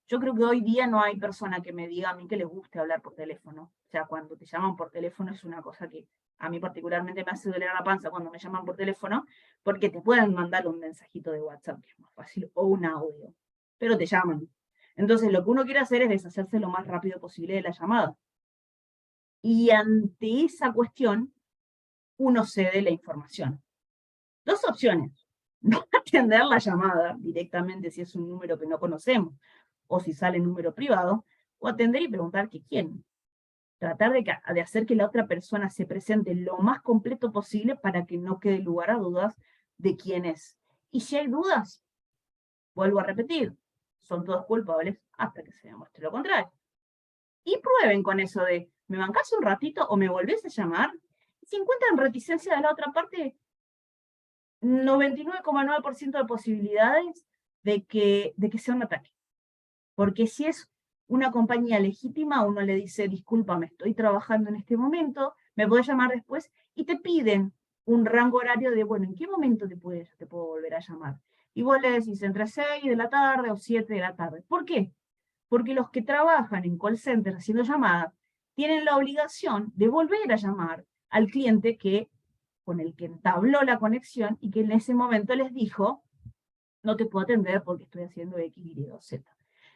Yo creo que hoy día no hay persona que me diga a mí que le guste hablar por teléfono. O sea, cuando te llaman por teléfono es una cosa que a mí particularmente me hace doler la panza cuando me llaman por teléfono, porque te pueden mandar un mensajito de WhatsApp, que es más fácil, o un audio, pero te llaman. Entonces lo que uno quiere hacer es deshacerse lo más rápido posible de la llamada. Y ante esa cuestión, uno cede la información. Dos opciones: no atender la llamada directamente si es un número que no conocemos, o si sale número privado, o atender y preguntar qué quieren. Tratar de hacer que la otra persona se presente lo más completo posible para que no quede lugar a dudas de quién es. Y si hay dudas, vuelvo a repetir, son todos culpables hasta que se demuestre lo contrario. Y prueben con eso de, ¿me bancás un ratito o me volvés a llamar? Si encuentran reticencia de la otra parte, 99,9% de posibilidades de que sea un ataque. Porque si es una compañía legítima, uno le dice, discúlpame, estoy trabajando en este momento, me podés llamar después, y te piden un rango horario de, bueno, ¿en qué momento te puedo volver a llamar? Y vos le decís entre 6 de la tarde o 7 de la tarde. ¿Por qué? Porque los que trabajan en call center haciendo llamadas tienen la obligación de volver a llamar al cliente con el que entabló la conexión y que en ese momento les dijo, no te puedo atender porque estoy haciendo X, Y o Z.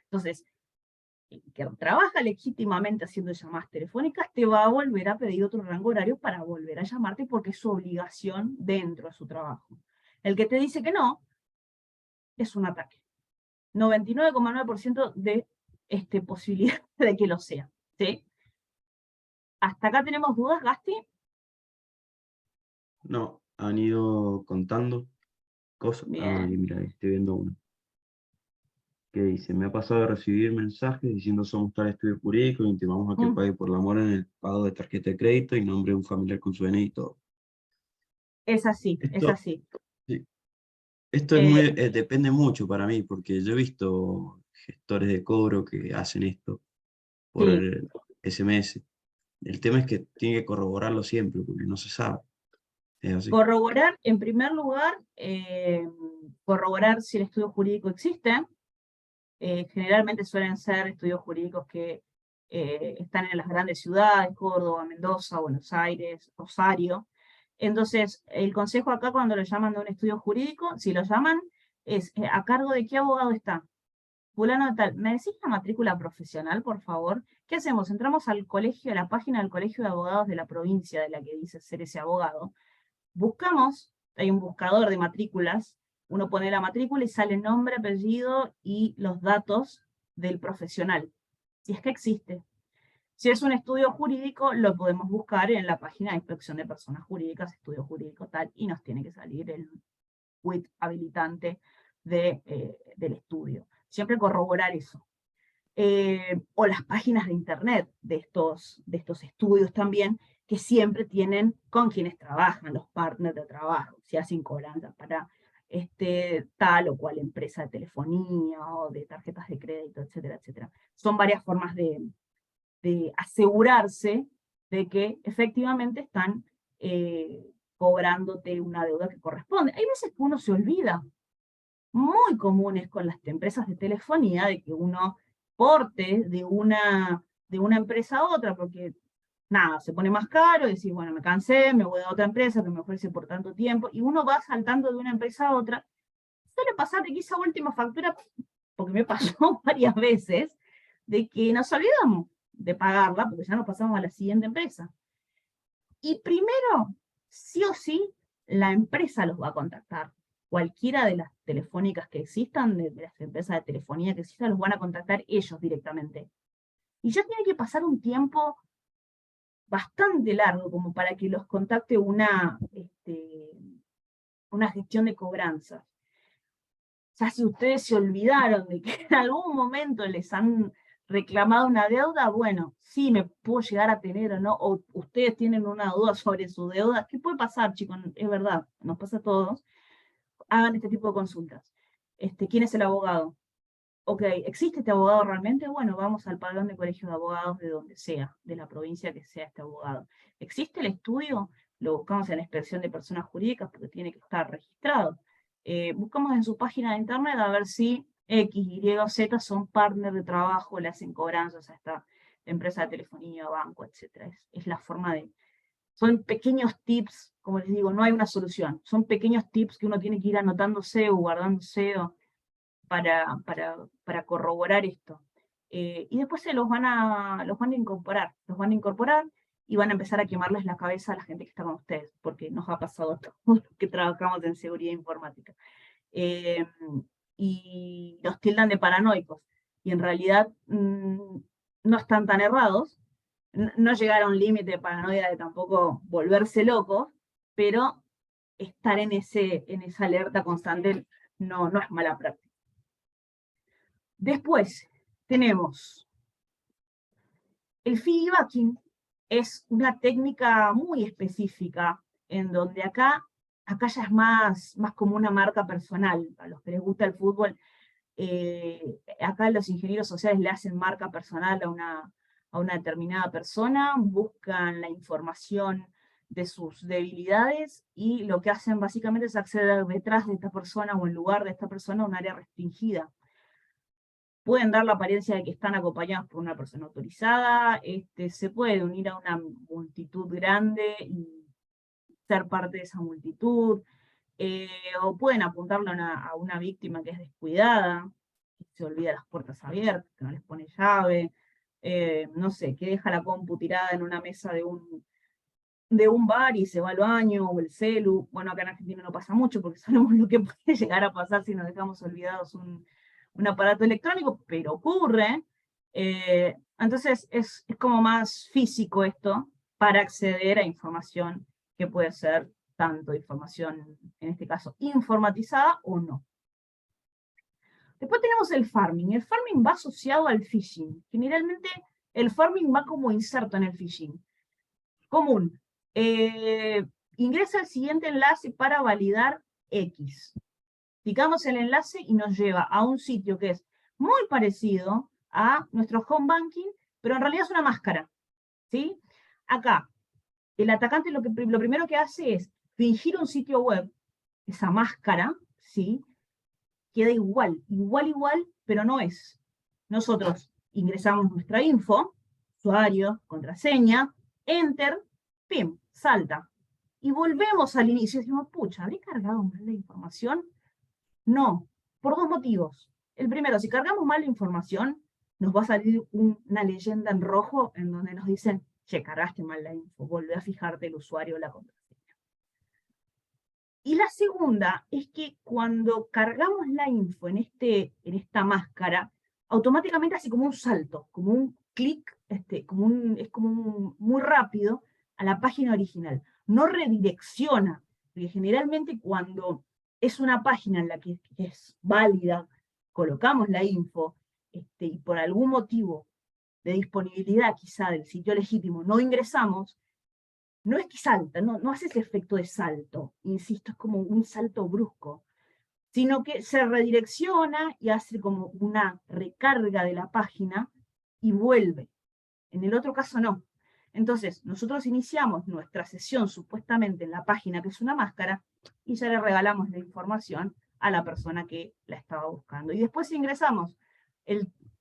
Entonces, el que trabaja legítimamente haciendo llamadas telefónicas te va a volver a pedir otro rango horario para volver a llamarte porque es su obligación dentro de su trabajo. El que te dice que no, es un ataque. 99,9% de posibilidad de que lo sea. ¿Sí? ¿Hasta acá tenemos dudas, Gasti? No, han ido contando cosas. Ah, Bien. mira, estoy viendo uno. Que dice, me ha pasado de recibir mensajes diciendo somos tal estudio jurídico y intimamos a que pague por la mora en el pago de tarjeta de crédito y nombre de un familiar con su DNI y todo. Es así, es Esto, así. sí, esto es muy, Eh, depende mucho para mí, porque yo he visto gestores de cobro que hacen esto por sí, el SMS. El tema es que tiene que corroborarlo siempre, porque no se sabe. Es así. corroborar, en primer lugar, corroborar si el estudio jurídico existe. Generalmente suelen ser estudios jurídicos que están en las grandes ciudades, Córdoba, Mendoza, Buenos Aires, Rosario. Entonces, el consejo acá cuando lo llaman de un estudio jurídico, si lo llaman, es ¿a cargo de qué abogado está? Fulano de tal, ¿me decís la matrícula profesional, por favor? ¿Qué hacemos? Entramos al colegio, a la página del Colegio de Abogados de la provincia de la que dice ser ese abogado. Buscamos, hay un buscador de matrículas, uno pone la matrícula y sale nombre, apellido y los datos del profesional, si es que existe. Si es un estudio jurídico, lo podemos buscar en la página de Inspección de Personas Jurídicas, estudio jurídico tal, y nos tiene que salir el WIT habilitante del estudio. Siempre corroborar eso. O las páginas de internet de estos estudios también, que siempre tienen con quienes trabajan, los partners de trabajo, si hacen cobranza para tal o cual empresa de telefonía o de tarjetas de crédito, etcétera, etcétera. Son varias formas de asegurarse de que efectivamente están cobrándote una deuda que corresponde. Hay veces que uno se olvida, muy comunes con las empresas de telefonía, de que uno porte de una empresa a otra, porque nada, se pone más caro, y decís, bueno, me cansé, me voy a otra empresa que me ofrece por tanto tiempo, y uno va saltando de una empresa a otra. Suele pasar de que esa última factura, porque me pasó varias veces, de que nos olvidamos de pagarla, porque ya nos pasamos a la siguiente empresa. Y primero, sí o sí, la empresa los va a contactar. Cualquiera de las telefónicas que existan, de las empresas de telefonía que existan, los van a contactar ellos directamente. Y ya tiene que pasar un tiempo bastante largo como para que los contacte una gestión de cobranzas. Ya si ustedes se olvidaron de que en algún momento les han reclamado una deuda, bueno, sí me puedo llegar a tener o no, o ustedes tienen una duda sobre su deuda, ¿qué puede pasar, chicos? Es verdad, nos pasa a todos. Hagan este tipo de consultas. ¿Quién es el abogado? Ok, ¿existe este abogado realmente? Bueno, vamos al padrón de colegio de abogados de donde sea, de la provincia que sea este abogado. ¿Existe el estudio? Lo buscamos en la inspección de personas jurídicas porque tiene que estar registrado. Buscamos en su página de internet a ver si X, Y o Z son partners de trabajo, le hacen cobranzas a esta empresa de telefonía, banco, etc. Es la forma de... Son pequeños tips, como les digo, no hay una solución. Son pequeños tips que uno tiene que ir anotándose o guardándose para corroborar esto. Y después los van a incorporar y van a empezar a quemarles la cabeza a la gente que está con ustedes, porque nos ha pasado a todos los que trabajamos en seguridad informática. Y los tildan de paranoicos, y en realidad no están tan errados, no llegar a un límite de paranoia de tampoco volverse locos, pero estar en esa alerta constante no es mala práctica. Después tenemos el feedbacking, es una técnica muy específica en donde acá ya es más como una marca personal. A los que les gusta el fútbol, Acá los ingenieros sociales le hacen marca personal a una determinada persona, buscan la información de sus debilidades y lo que hacen básicamente es acceder detrás de esta persona o en lugar de esta persona a un área restringida. Pueden dar la apariencia de que están acompañados por una persona autorizada, se puede unir a una multitud grande y ser parte de esa multitud, o pueden apuntarlo a una víctima que es descuidada, que se olvida las puertas abiertas, que no les pone llave, no sé, que deja la compu tirada en una mesa de un bar y se va al baño, o el celu. Bueno, acá en Argentina no pasa mucho porque sabemos lo que puede llegar a pasar si nos dejamos olvidados un aparato electrónico, pero ocurre. Entonces es como más físico esto para acceder a información que puede ser tanto información, en este caso, informatizada o no. Después tenemos el farming. El farming va asociado al phishing. Generalmente el farming va como inserto en el phishing. Común. Ingresa el siguiente enlace para validar X. Clicamos el enlace y nos lleva a un sitio que es muy parecido a nuestro home banking, pero en realidad es una máscara, ¿sí? Acá, el atacante lo primero que hace es fingir un sitio web, esa máscara, ¿sí? Queda igual, pero no es. Nosotros ingresamos nuestra info, usuario, contraseña, enter, pim, salta. Y volvemos al inicio y decimos, pucha, ¿habré cargado mal la información? No, por dos motivos. El primero, si cargamos mal la información, nos va a salir una leyenda en rojo en donde nos dicen, che, cargaste mal la info, volvé a fijarte el usuario o la contraseña. Y la segunda es que cuando cargamos la info en esta máscara, automáticamente hace como un salto, como un clic, es como muy rápido a la página original. No redirecciona, porque generalmente cuando es una página en la que es válida, colocamos la info, y por algún motivo de disponibilidad quizá del sitio legítimo no ingresamos, no es que salta, no hace ese efecto de salto, insisto, es como un salto brusco, sino que se redirecciona y hace como una recarga de la página y vuelve. En el otro caso no. Entonces, nosotros iniciamos nuestra sesión supuestamente en la página que es una máscara y ya le regalamos la información a la persona que la estaba buscando. Y después ingresamos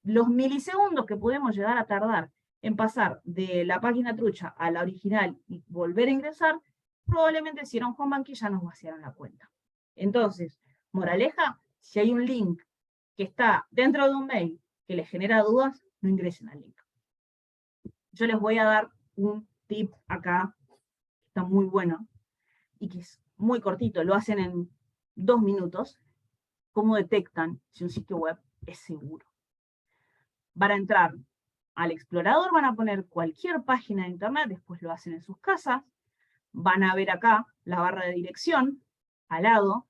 los milisegundos que podemos llegar a tardar en pasar de la página trucha a la original y volver a ingresar, probablemente si era un home banking ya nos vaciaron la cuenta. Entonces, moraleja, si hay un link que está dentro de un mail que les genera dudas, no ingresen al link. Yo les voy a dar un tip acá, que está muy bueno, y que es muy cortito, lo hacen en 2 minutos, cómo detectan si un sitio web es seguro. Van a entrar al explorador, van a poner cualquier página de internet, después lo hacen en sus casas, van a ver acá la barra de dirección, al lado,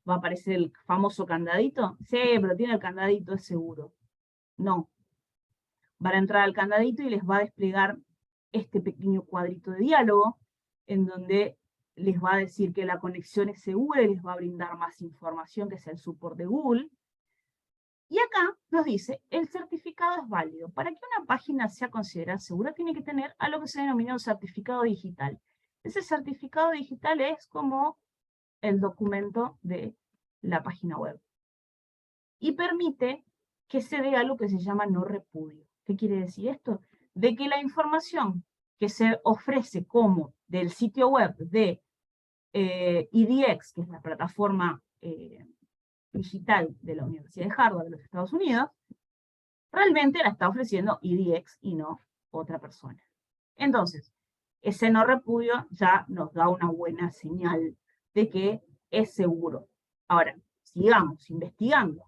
va a aparecer el famoso candadito. Sí, pero tiene el candadito, es seguro. No. Van a entrar al candadito y les va a desplegar este pequeño cuadrito de diálogo, en donde les va a decir que la conexión es segura y les va a brindar más información, que es el support de Google. Y acá nos dice, el certificado es válido. Para que una página sea considerada segura, tiene que tener algo que se denomina un certificado digital. Ese certificado digital es como el documento de la página web. Y permite que se dé algo que se llama no repudio. ¿Qué quiere decir esto? De que la información que se ofrece como del sitio web de EDX, que es la plataforma digital de la Universidad de Harvard de los Estados Unidos, realmente la está ofreciendo EDX y no otra persona. Entonces, ese no repudio ya nos da una buena señal de que es seguro. Ahora, sigamos investigando.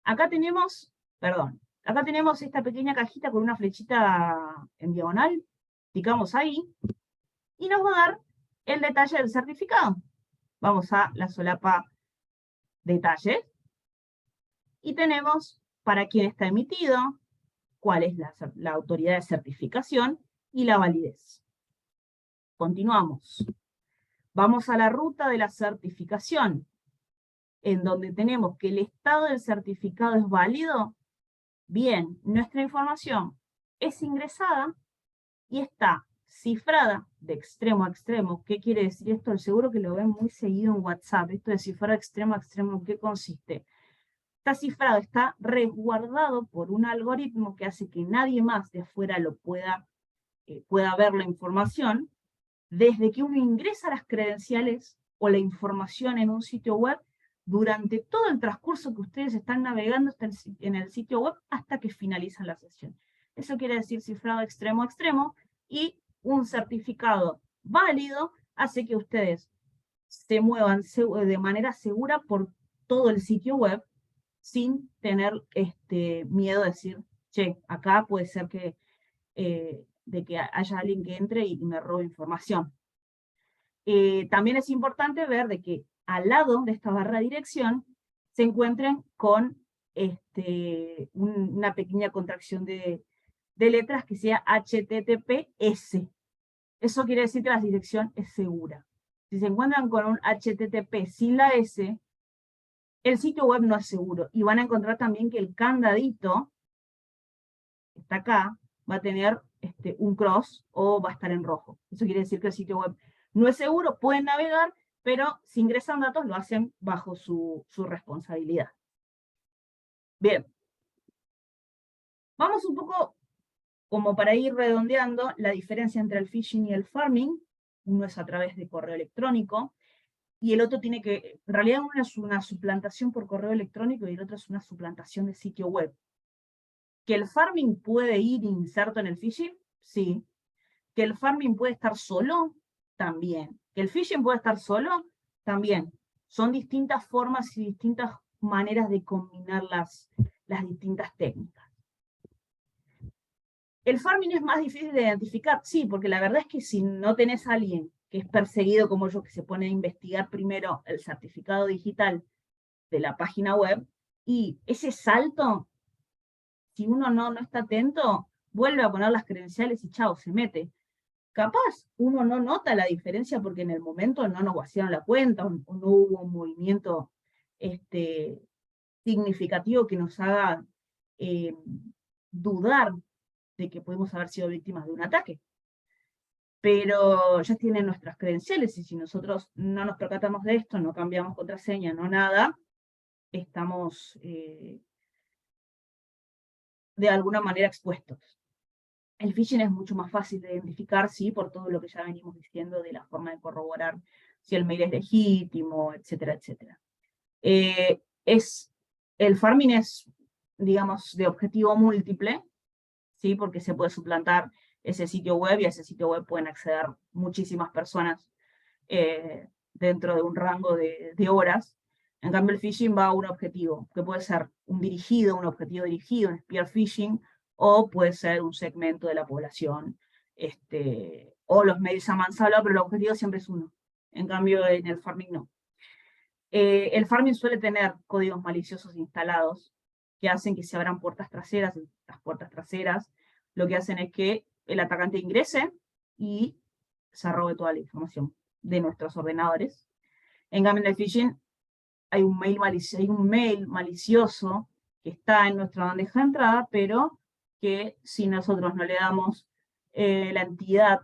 Acá tenemos esta pequeña cajita con una flechita en diagonal, picamos ahí, y nos va a dar el detalle del certificado. Vamos a la solapa detalles, y tenemos para quién está emitido, cuál es la autoridad de certificación y la validez. Continuamos. Vamos a la ruta de la certificación. en donde tenemos que el estado del certificado es válido, bien, nuestra información es ingresada y está cifrada de extremo a extremo. ¿Qué quiere decir esto? Seguro que lo ven muy seguido en WhatsApp. Esto de cifrar de extremo a extremo, ¿en qué consiste? Está cifrado, está resguardado por un algoritmo que hace que nadie más de afuera lo pueda ver la información, desde que uno ingresa las credenciales o la información en un sitio web, durante todo el transcurso que ustedes están navegando en el sitio web hasta que finalizan la sesión. Eso quiere decir cifrado extremo a extremo, y un certificado válido hace que ustedes se muevan de manera segura por todo el sitio web sin tener miedo de decir, che, acá puede ser que, de que haya alguien que entre y me robe información. También es importante ver de que al lado de esta barra de dirección se encuentren con una pequeña contracción de letras que sea HTTPS. Eso quiere decir que la dirección es segura. Si se encuentran con un HTTP sin la S, el sitio web no es seguro. Y van a encontrar también que el candadito, que está acá, va a tener un cross o va a estar en rojo. Eso quiere decir que el sitio web no es seguro, pueden navegar, pero si ingresan datos lo hacen bajo su responsabilidad. Bien. Vamos un poco, como para ir redondeando, la diferencia entre el phishing y el farming. Uno es a través de correo electrónico, y el otro tiene que, en realidad uno es una suplantación por correo electrónico y el otro es una suplantación de sitio web. ¿Que el farming puede ir inserto en el phishing? Sí. ¿Que el farming puede estar solo? También. ¿Que el phishing puede estar solo? También. Son distintas formas y distintas maneras de combinar las distintas técnicas. ¿El farming es más difícil de identificar? Sí, porque la verdad es que si no tenés a alguien que es perseguido como yo, que se pone a investigar primero el certificado digital de la página web, y ese salto, si uno no está atento, vuelve a poner las credenciales y chao, se mete. Capaz uno no nota la diferencia porque en el momento no nos vaciaron la cuenta, o no hubo un movimiento significativo que nos haga dudar de que podemos haber sido víctimas de un ataque. Pero ya tienen nuestras credenciales, y si nosotros no nos percatamos de esto, no cambiamos contraseña, no nada, estamos de alguna manera expuestos. El phishing es mucho más fácil de identificar, sí, por todo lo que ya venimos diciendo de la forma de corroborar si el mail es legítimo, etcétera, etcétera. El farming es, digamos, de objetivo múltiple, ¿sí? Porque se puede suplantar ese sitio web, y a ese sitio web pueden acceder muchísimas personas dentro de un rango de horas. En cambio, el phishing va a un objetivo, que puede ser un objetivo dirigido, un spear phishing, o puede ser un segmento de la población, o los mails a mansalva, pero el objetivo siempre es uno. En cambio, en el farming no. El farming suele tener códigos maliciosos instalados que hacen que se abran puertas traseras. Las puertas traseras lo que hacen es que el atacante ingrese y se robe toda la información de nuestros ordenadores. En cambio, en el phishing hay un mail malicioso que está en nuestra bandeja de entrada, pero que si nosotros no le damos la entidad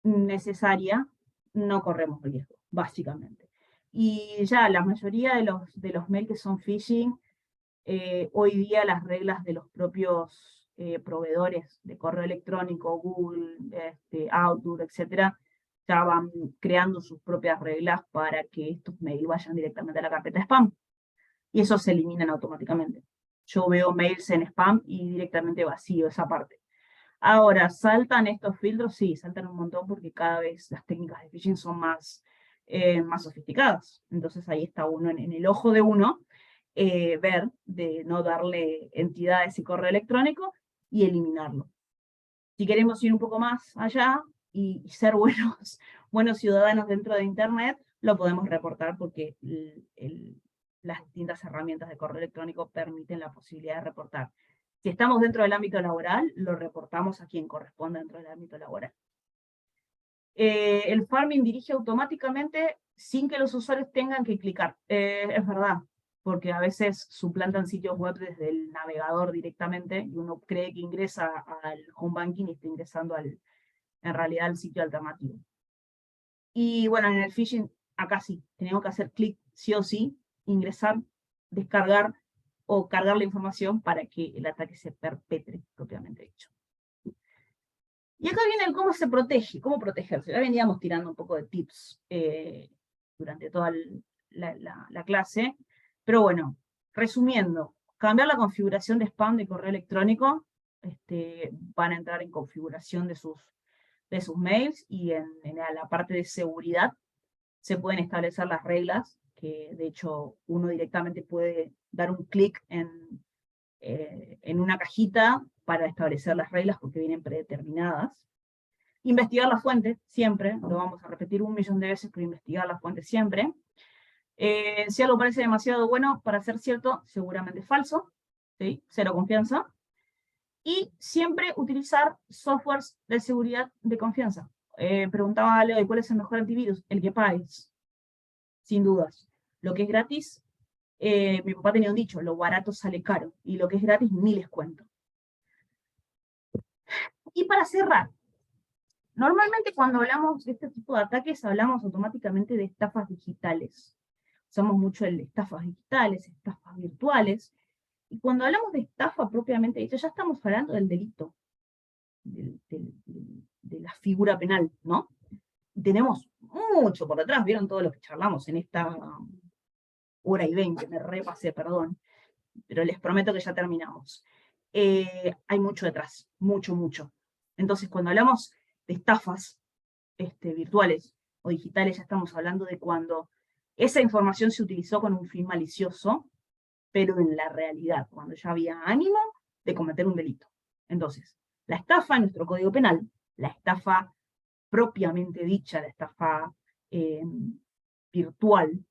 necesaria, no corremos riesgo, básicamente. Y ya la mayoría de los mails que son phishing, hoy día las reglas de los propios proveedores de correo electrónico, Google, Outlook, etcétera, ya van creando sus propias reglas para que estos mails vayan directamente a la carpeta spam. Y esos se eliminan automáticamente. Yo veo mails en spam y directamente vacío esa parte. Ahora, ¿saltan estos filtros? Sí, saltan un montón porque cada vez las técnicas de phishing son más sofisticadas. Entonces ahí está uno en el ojo de uno, ver de no darle entidad a ese correo electrónico y eliminarlo. Si queremos ir un poco más allá y ser buenos ciudadanos dentro de Internet, lo podemos reportar porque las distintas herramientas de correo electrónico permiten la posibilidad de reportar. Si estamos dentro del ámbito laboral, lo reportamos a quien corresponda dentro del ámbito laboral. ¿El farming dirige automáticamente? sin que los usuarios tengan que clicar. Es verdad, porque a veces suplantan sitios web desde el navegador directamente y uno cree que ingresa al home banking y está ingresando en realidad al sitio alternativo. Y bueno, en el phishing, acá sí, tenemos que hacer clic sí o sí, ingresar, descargar o cargar la información para que el ataque se perpetre, propiamente dicho. Y acá viene el cómo se protege, cómo protegerse. Ya veníamos tirando un poco de tips durante toda la clase, pero bueno, resumiendo, cambiar la configuración de spam de correo electrónico, van a entrar en configuración de sus mails, y en la parte de seguridad se pueden establecer las reglas, que de hecho uno directamente puede dar un clic en una cajita para establecer las reglas porque vienen predeterminadas. Investigar la fuente, siempre, lo vamos a repetir 1.000.000 de veces, pero investigar la fuente siempre. Si algo parece demasiado bueno para ser cierto, seguramente es falso, ¿sí? Cero confianza. Y siempre utilizar softwares de seguridad de confianza. Preguntaba a Leo, ¿cuál es el mejor antivirus? El que pagues, sin dudas. Lo que es gratis, mi papá tenía un dicho, lo barato sale caro, y lo que es gratis ni les cuento. Y para cerrar, normalmente cuando hablamos de este tipo de ataques, hablamos automáticamente de estafas digitales. Usamos mucho el estafas digitales, estafas virtuales, y cuando hablamos de estafa propiamente dicho, ya estamos hablando del delito, de la figura penal, ¿no? Tenemos mucho por detrás, vieron todo lo que charlamos en esta hora y 20, me repasé, perdón, pero les prometo que ya terminamos. Hay mucho detrás, mucho, mucho. Entonces, cuando hablamos de estafas virtuales o digitales, ya estamos hablando de cuando esa información se utilizó con un fin malicioso, pero en la realidad, cuando ya había ánimo de cometer un delito. Entonces, la estafa en nuestro Código Penal, la estafa propiamente dicha, la estafa virtual,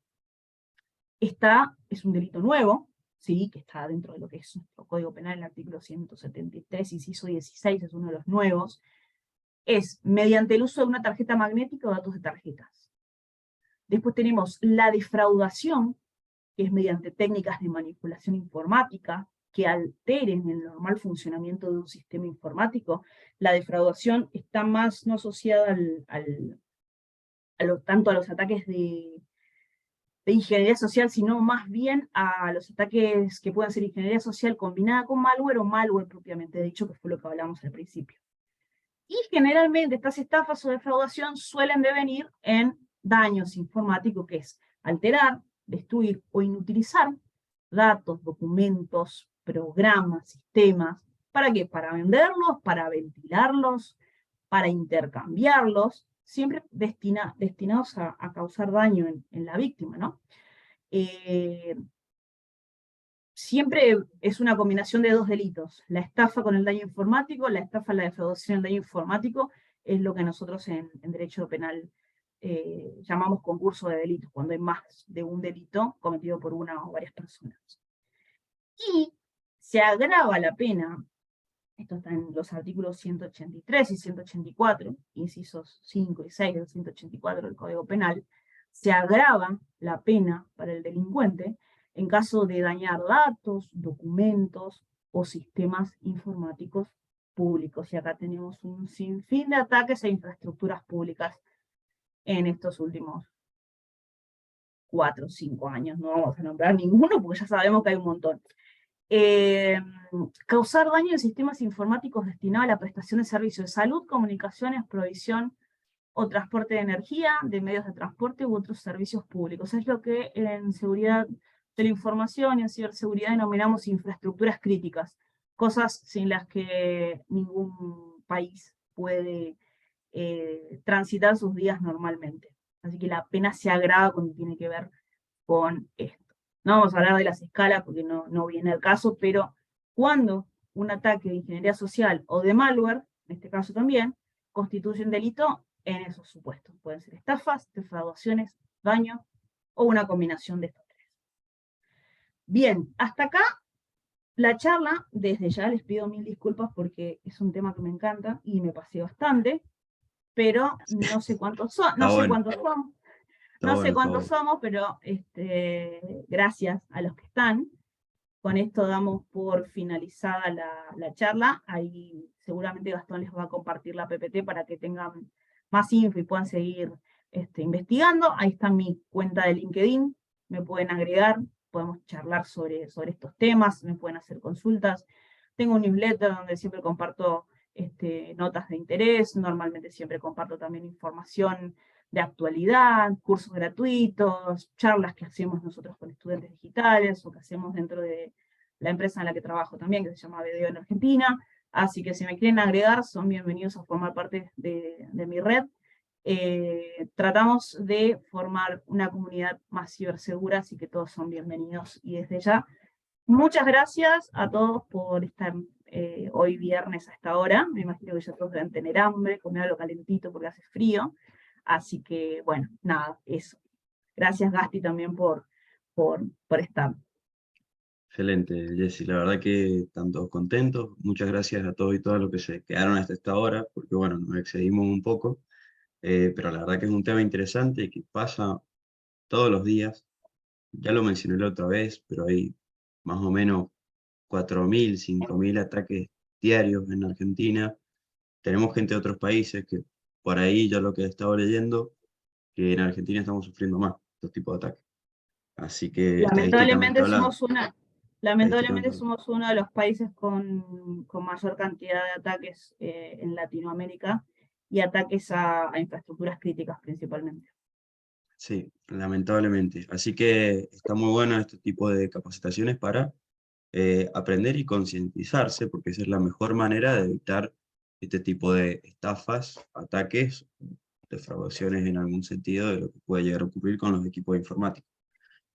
es un delito nuevo, ¿sí? Que está dentro de lo que es nuestro Código Penal, el artículo 173, inciso 16, es uno de los nuevos, es mediante el uso de una tarjeta magnética o datos de tarjetas. Después tenemos la defraudación, que es mediante técnicas de manipulación informática que alteren el normal funcionamiento de un sistema informático. La defraudación está más no asociada tanto a los ataques de ingeniería social, sino más bien a los ataques que puedan ser ingeniería social combinada con malware o malware propiamente dicho, que fue lo que hablamos al principio. Y generalmente estas estafas o defraudación suelen devenir en daños informáticos, que es alterar, destruir o inutilizar datos, documentos, programas, sistemas. ¿Para qué? Para venderlos, para ventilarlos, para intercambiarlos, siempre destinados a causar daño en la víctima, ¿no? Siempre es una combinación de dos delitos. La estafa con el daño informático, la estafa, la defraudación, el daño informático, es lo que nosotros en derecho penal llamamos concurso de delitos, cuando hay más de un delito cometido por una o varias personas. Y se agrava la pena, esto está en los artículos 183 y 184, incisos 5 y 6 del 184 del Código Penal, se agrava la pena para el delincuente en caso de dañar datos, documentos o sistemas informáticos públicos. Y acá tenemos un sinfín de ataques a infraestructuras públicas en estos últimos 4 o 5 años. No vamos a nombrar ninguno porque ya sabemos que hay un montón. Causar daño en sistemas informáticos destinados a la prestación de servicios de salud, comunicaciones, provisión o transporte de energía, de medios de transporte u otros servicios públicos. Es lo que en seguridad de la información y en ciberseguridad denominamos infraestructuras críticas, cosas sin las que ningún país puede transitar sus días normalmente. Así que la pena se agrava cuando tiene que ver con esto. No vamos a hablar de las escalas porque no viene al caso, pero cuando un ataque de ingeniería social o de malware, en este caso también, constituye un delito en esos supuestos. Pueden ser estafas, defraudaciones, daño o una combinación de estos tres. Bien, hasta acá la charla. Desde ya les pido 1000 disculpas porque es un tema que me encanta y me pasé bastante, pero no sé cuántos son, Está No sé bueno, está cuántos bueno. somos, pero gracias a los que están. Con esto damos por finalizada la charla. Ahí seguramente Gastón les va a compartir la PPT para que tengan más info y puedan seguir investigando. Ahí está mi cuenta de LinkedIn, me pueden agregar, podemos charlar sobre estos temas, me pueden hacer consultas. Tengo un newsletter donde siempre comparto notas de interés, normalmente siempre comparto también información de actualidad, cursos gratuitos, charlas que hacemos nosotros con estudiantes digitales o que hacemos dentro de la empresa en la que trabajo también, que se llama BDO en Argentina. Así que si me quieren agregar, son bienvenidos a formar parte de mi red. Tratamos de formar una comunidad más cibersegura, así que todos son bienvenidos. Y desde ya, muchas gracias a todos por estar hoy viernes a esta hora. Me imagino que ya todos deben tener hambre, comer algo calentito porque hace frío. Así que, bueno, nada, eso. Gracias, Gasti, también por estar. Excelente, Jessy. La verdad que están todos contentos. Muchas gracias a todos y todas los que se quedaron hasta esta hora, porque bueno, nos excedimos un poco, pero la verdad que es un tema interesante y que pasa todos los días. Ya lo mencioné la otra vez, pero hay más o menos 4.000, 5.000 ataques diarios en Argentina. Tenemos gente de otros países que por ahí yo lo que he estado leyendo, que en Argentina estamos sufriendo más estos tipos de ataques. Así que Lamentablemente somos una, lamentablemente estadísticamente, somos uno de los países con mayor cantidad de ataques en Latinoamérica y ataques a infraestructuras críticas principalmente. sí, lamentablemente. Así que está muy bueno este tipo de capacitaciones para aprender y concientizarse, porque esa es la mejor manera de evitar este tipo de estafas, ataques, defraudaciones en algún sentido de lo que puede llegar a ocurrir con los equipos informáticos,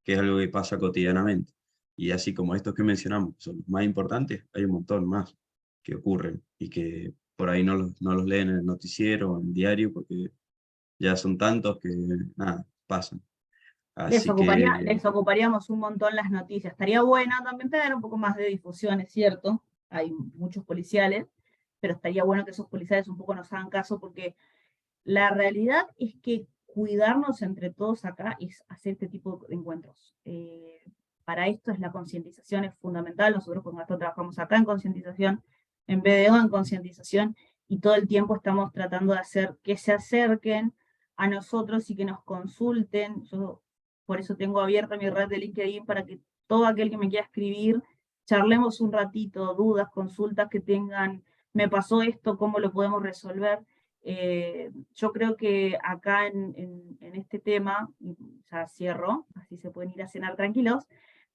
que es algo que pasa cotidianamente. Y así como estos que mencionamos son los más importantes, hay un montón más que ocurren y que por ahí no los leen en el noticiero o en el diario, porque ya son tantos que nada, pasan. Así que Les ocuparíamos un montón las noticias. Estaría buena también tener un poco más de difusión, es cierto. Hay muchos policiales, pero estaría bueno que esos policiales un poco nos hagan caso porque la realidad es que cuidarnos entre todos acá es hacer este tipo de encuentros. Para esto es la concientización, es fundamental. Nosotros con Gastón trabajamos acá en concientización, en BDO en concientización, y todo el tiempo estamos tratando de hacer que se acerquen a nosotros y que nos consulten. Yo por eso tengo abierta mi red de LinkedIn para que todo aquel que me quiera escribir, charlemos un ratito, dudas, consultas que tengan, me pasó esto, cómo lo podemos resolver. Yo creo que acá en este tema, ya cierro, así se pueden ir a cenar tranquilos,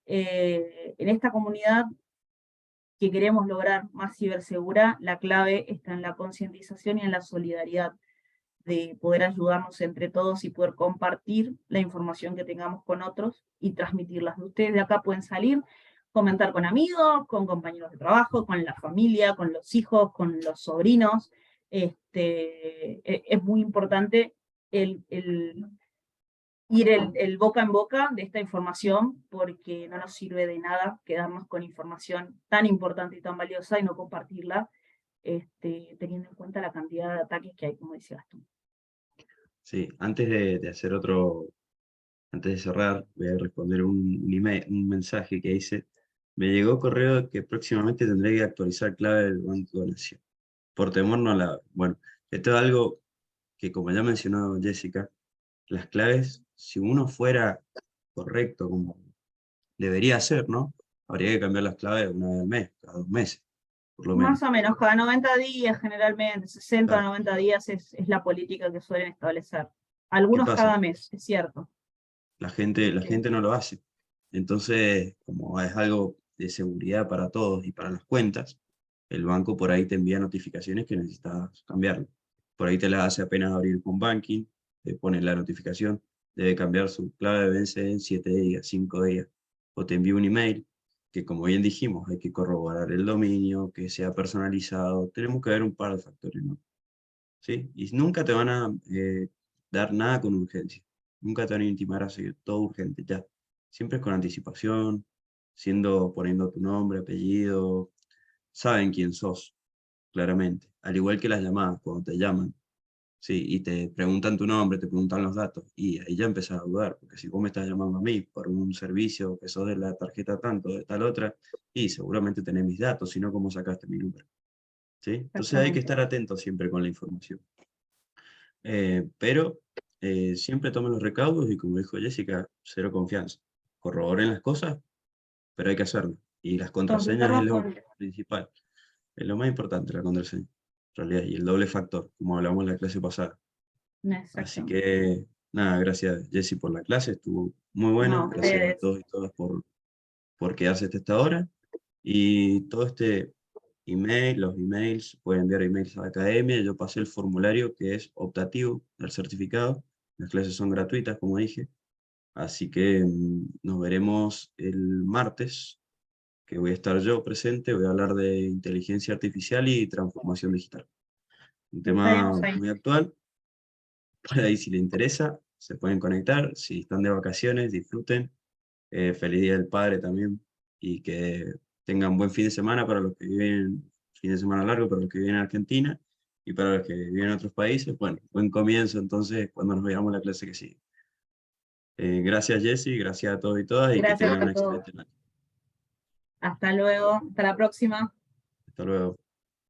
en esta comunidad que queremos lograr más cibersegura, la clave está en la concientización y en la solidaridad de poder ayudarnos entre todos y poder compartir la información que tengamos con otros y transmitirlas. Ustedes de acá pueden salir, comentar con amigos, con compañeros de trabajo, con la familia, con los hijos, con los sobrinos. Es muy importante el ir el boca en boca de esta información porque no nos sirve de nada quedarnos con información tan importante y tan valiosa y no compartirla, teniendo en cuenta la cantidad de ataques que hay, como decías tú. sí, antes de hacer otro, antes de cerrar, voy a responder un email, un mensaje que hice. Me llegó correo que próximamente tendré que actualizar clave del Banco de Nación. Por temor no la... Bueno, esto es algo que, como ya mencionó Jessica, las claves, si uno fuera correcto como debería ser, ¿no? Habría que cambiar las claves una vez al mes, cada 2 meses, por lo menos. Más o menos, cada 90 días generalmente, 60 o Claro. 90 días es la política que suelen establecer. ¿Qué Algunos pasa? cada mes, es cierto. La gente no lo hace. Entonces, como es algo de seguridad para todos y para las cuentas, el banco por ahí te envía notificaciones que necesitas cambiarlo. Por ahí te las hace apenas abrir con banking, te pone la notificación, debe cambiar su clave, vence en 7 días, 5 días. O te envía un email, que como bien dijimos, hay que corroborar el dominio, que sea personalizado. Tenemos que ver un par de factores, ¿no? ¿Sí? Y nunca te van a dar nada con urgencia. Nunca te van a intimar así, todo urgente, ya. Siempre es con anticipación, poniendo tu nombre, apellido, saben quién sos, claramente. Al igual que las llamadas, cuando te llaman, Sí, y te preguntan tu nombre, te preguntan los datos, y ahí ya empezás a dudar, porque si vos me estás llamando a mí por un servicio que sos de la tarjeta tanto, de tal otra, y seguramente tenés mis datos, si no, ¿cómo sacaste mi número? ¿Sí? Entonces hay que exactamente. estar atento siempre con la información. Pero siempre tomen los recaudos y como dijo Jessica, cero confianza. Corroboren las cosas, pero hay que hacerlo. Y las contraseñas es Consultarlo lo con... principal, es lo más importante, la contraseña, en realidad, y el doble factor, como hablamos en la clase pasada. Así Exacto. que, nada, gracias Jessy por la clase, estuvo muy buena. No, Gracias a ustedes. todos y todas por quedarse hasta esta hora. Y todo este email, los emails, pueden enviar emails a la academia. Yo pasé el formulario que es optativo del certificado. Las clases son gratuitas, como dije. Así que nos veremos el martes, que voy a estar yo presente. Voy a hablar de inteligencia artificial y transformación digital. Un tema Estaremos ahí. muy actual. Por ahí, si les interesa, se pueden conectar. Si están de vacaciones, disfruten. Feliz Día del Padre también. Y que tengan buen fin de semana para los que viven, fin de semana largo para los que viven en Argentina. Y para los que viven en otros países, bueno, buen comienzo entonces cuando nos veamos la clase que sigue. Gracias Jessy, gracias a todos y todas y que Gracias tengan a una todos. excelente noche. Hasta luego. Hasta la próxima. Hasta luego.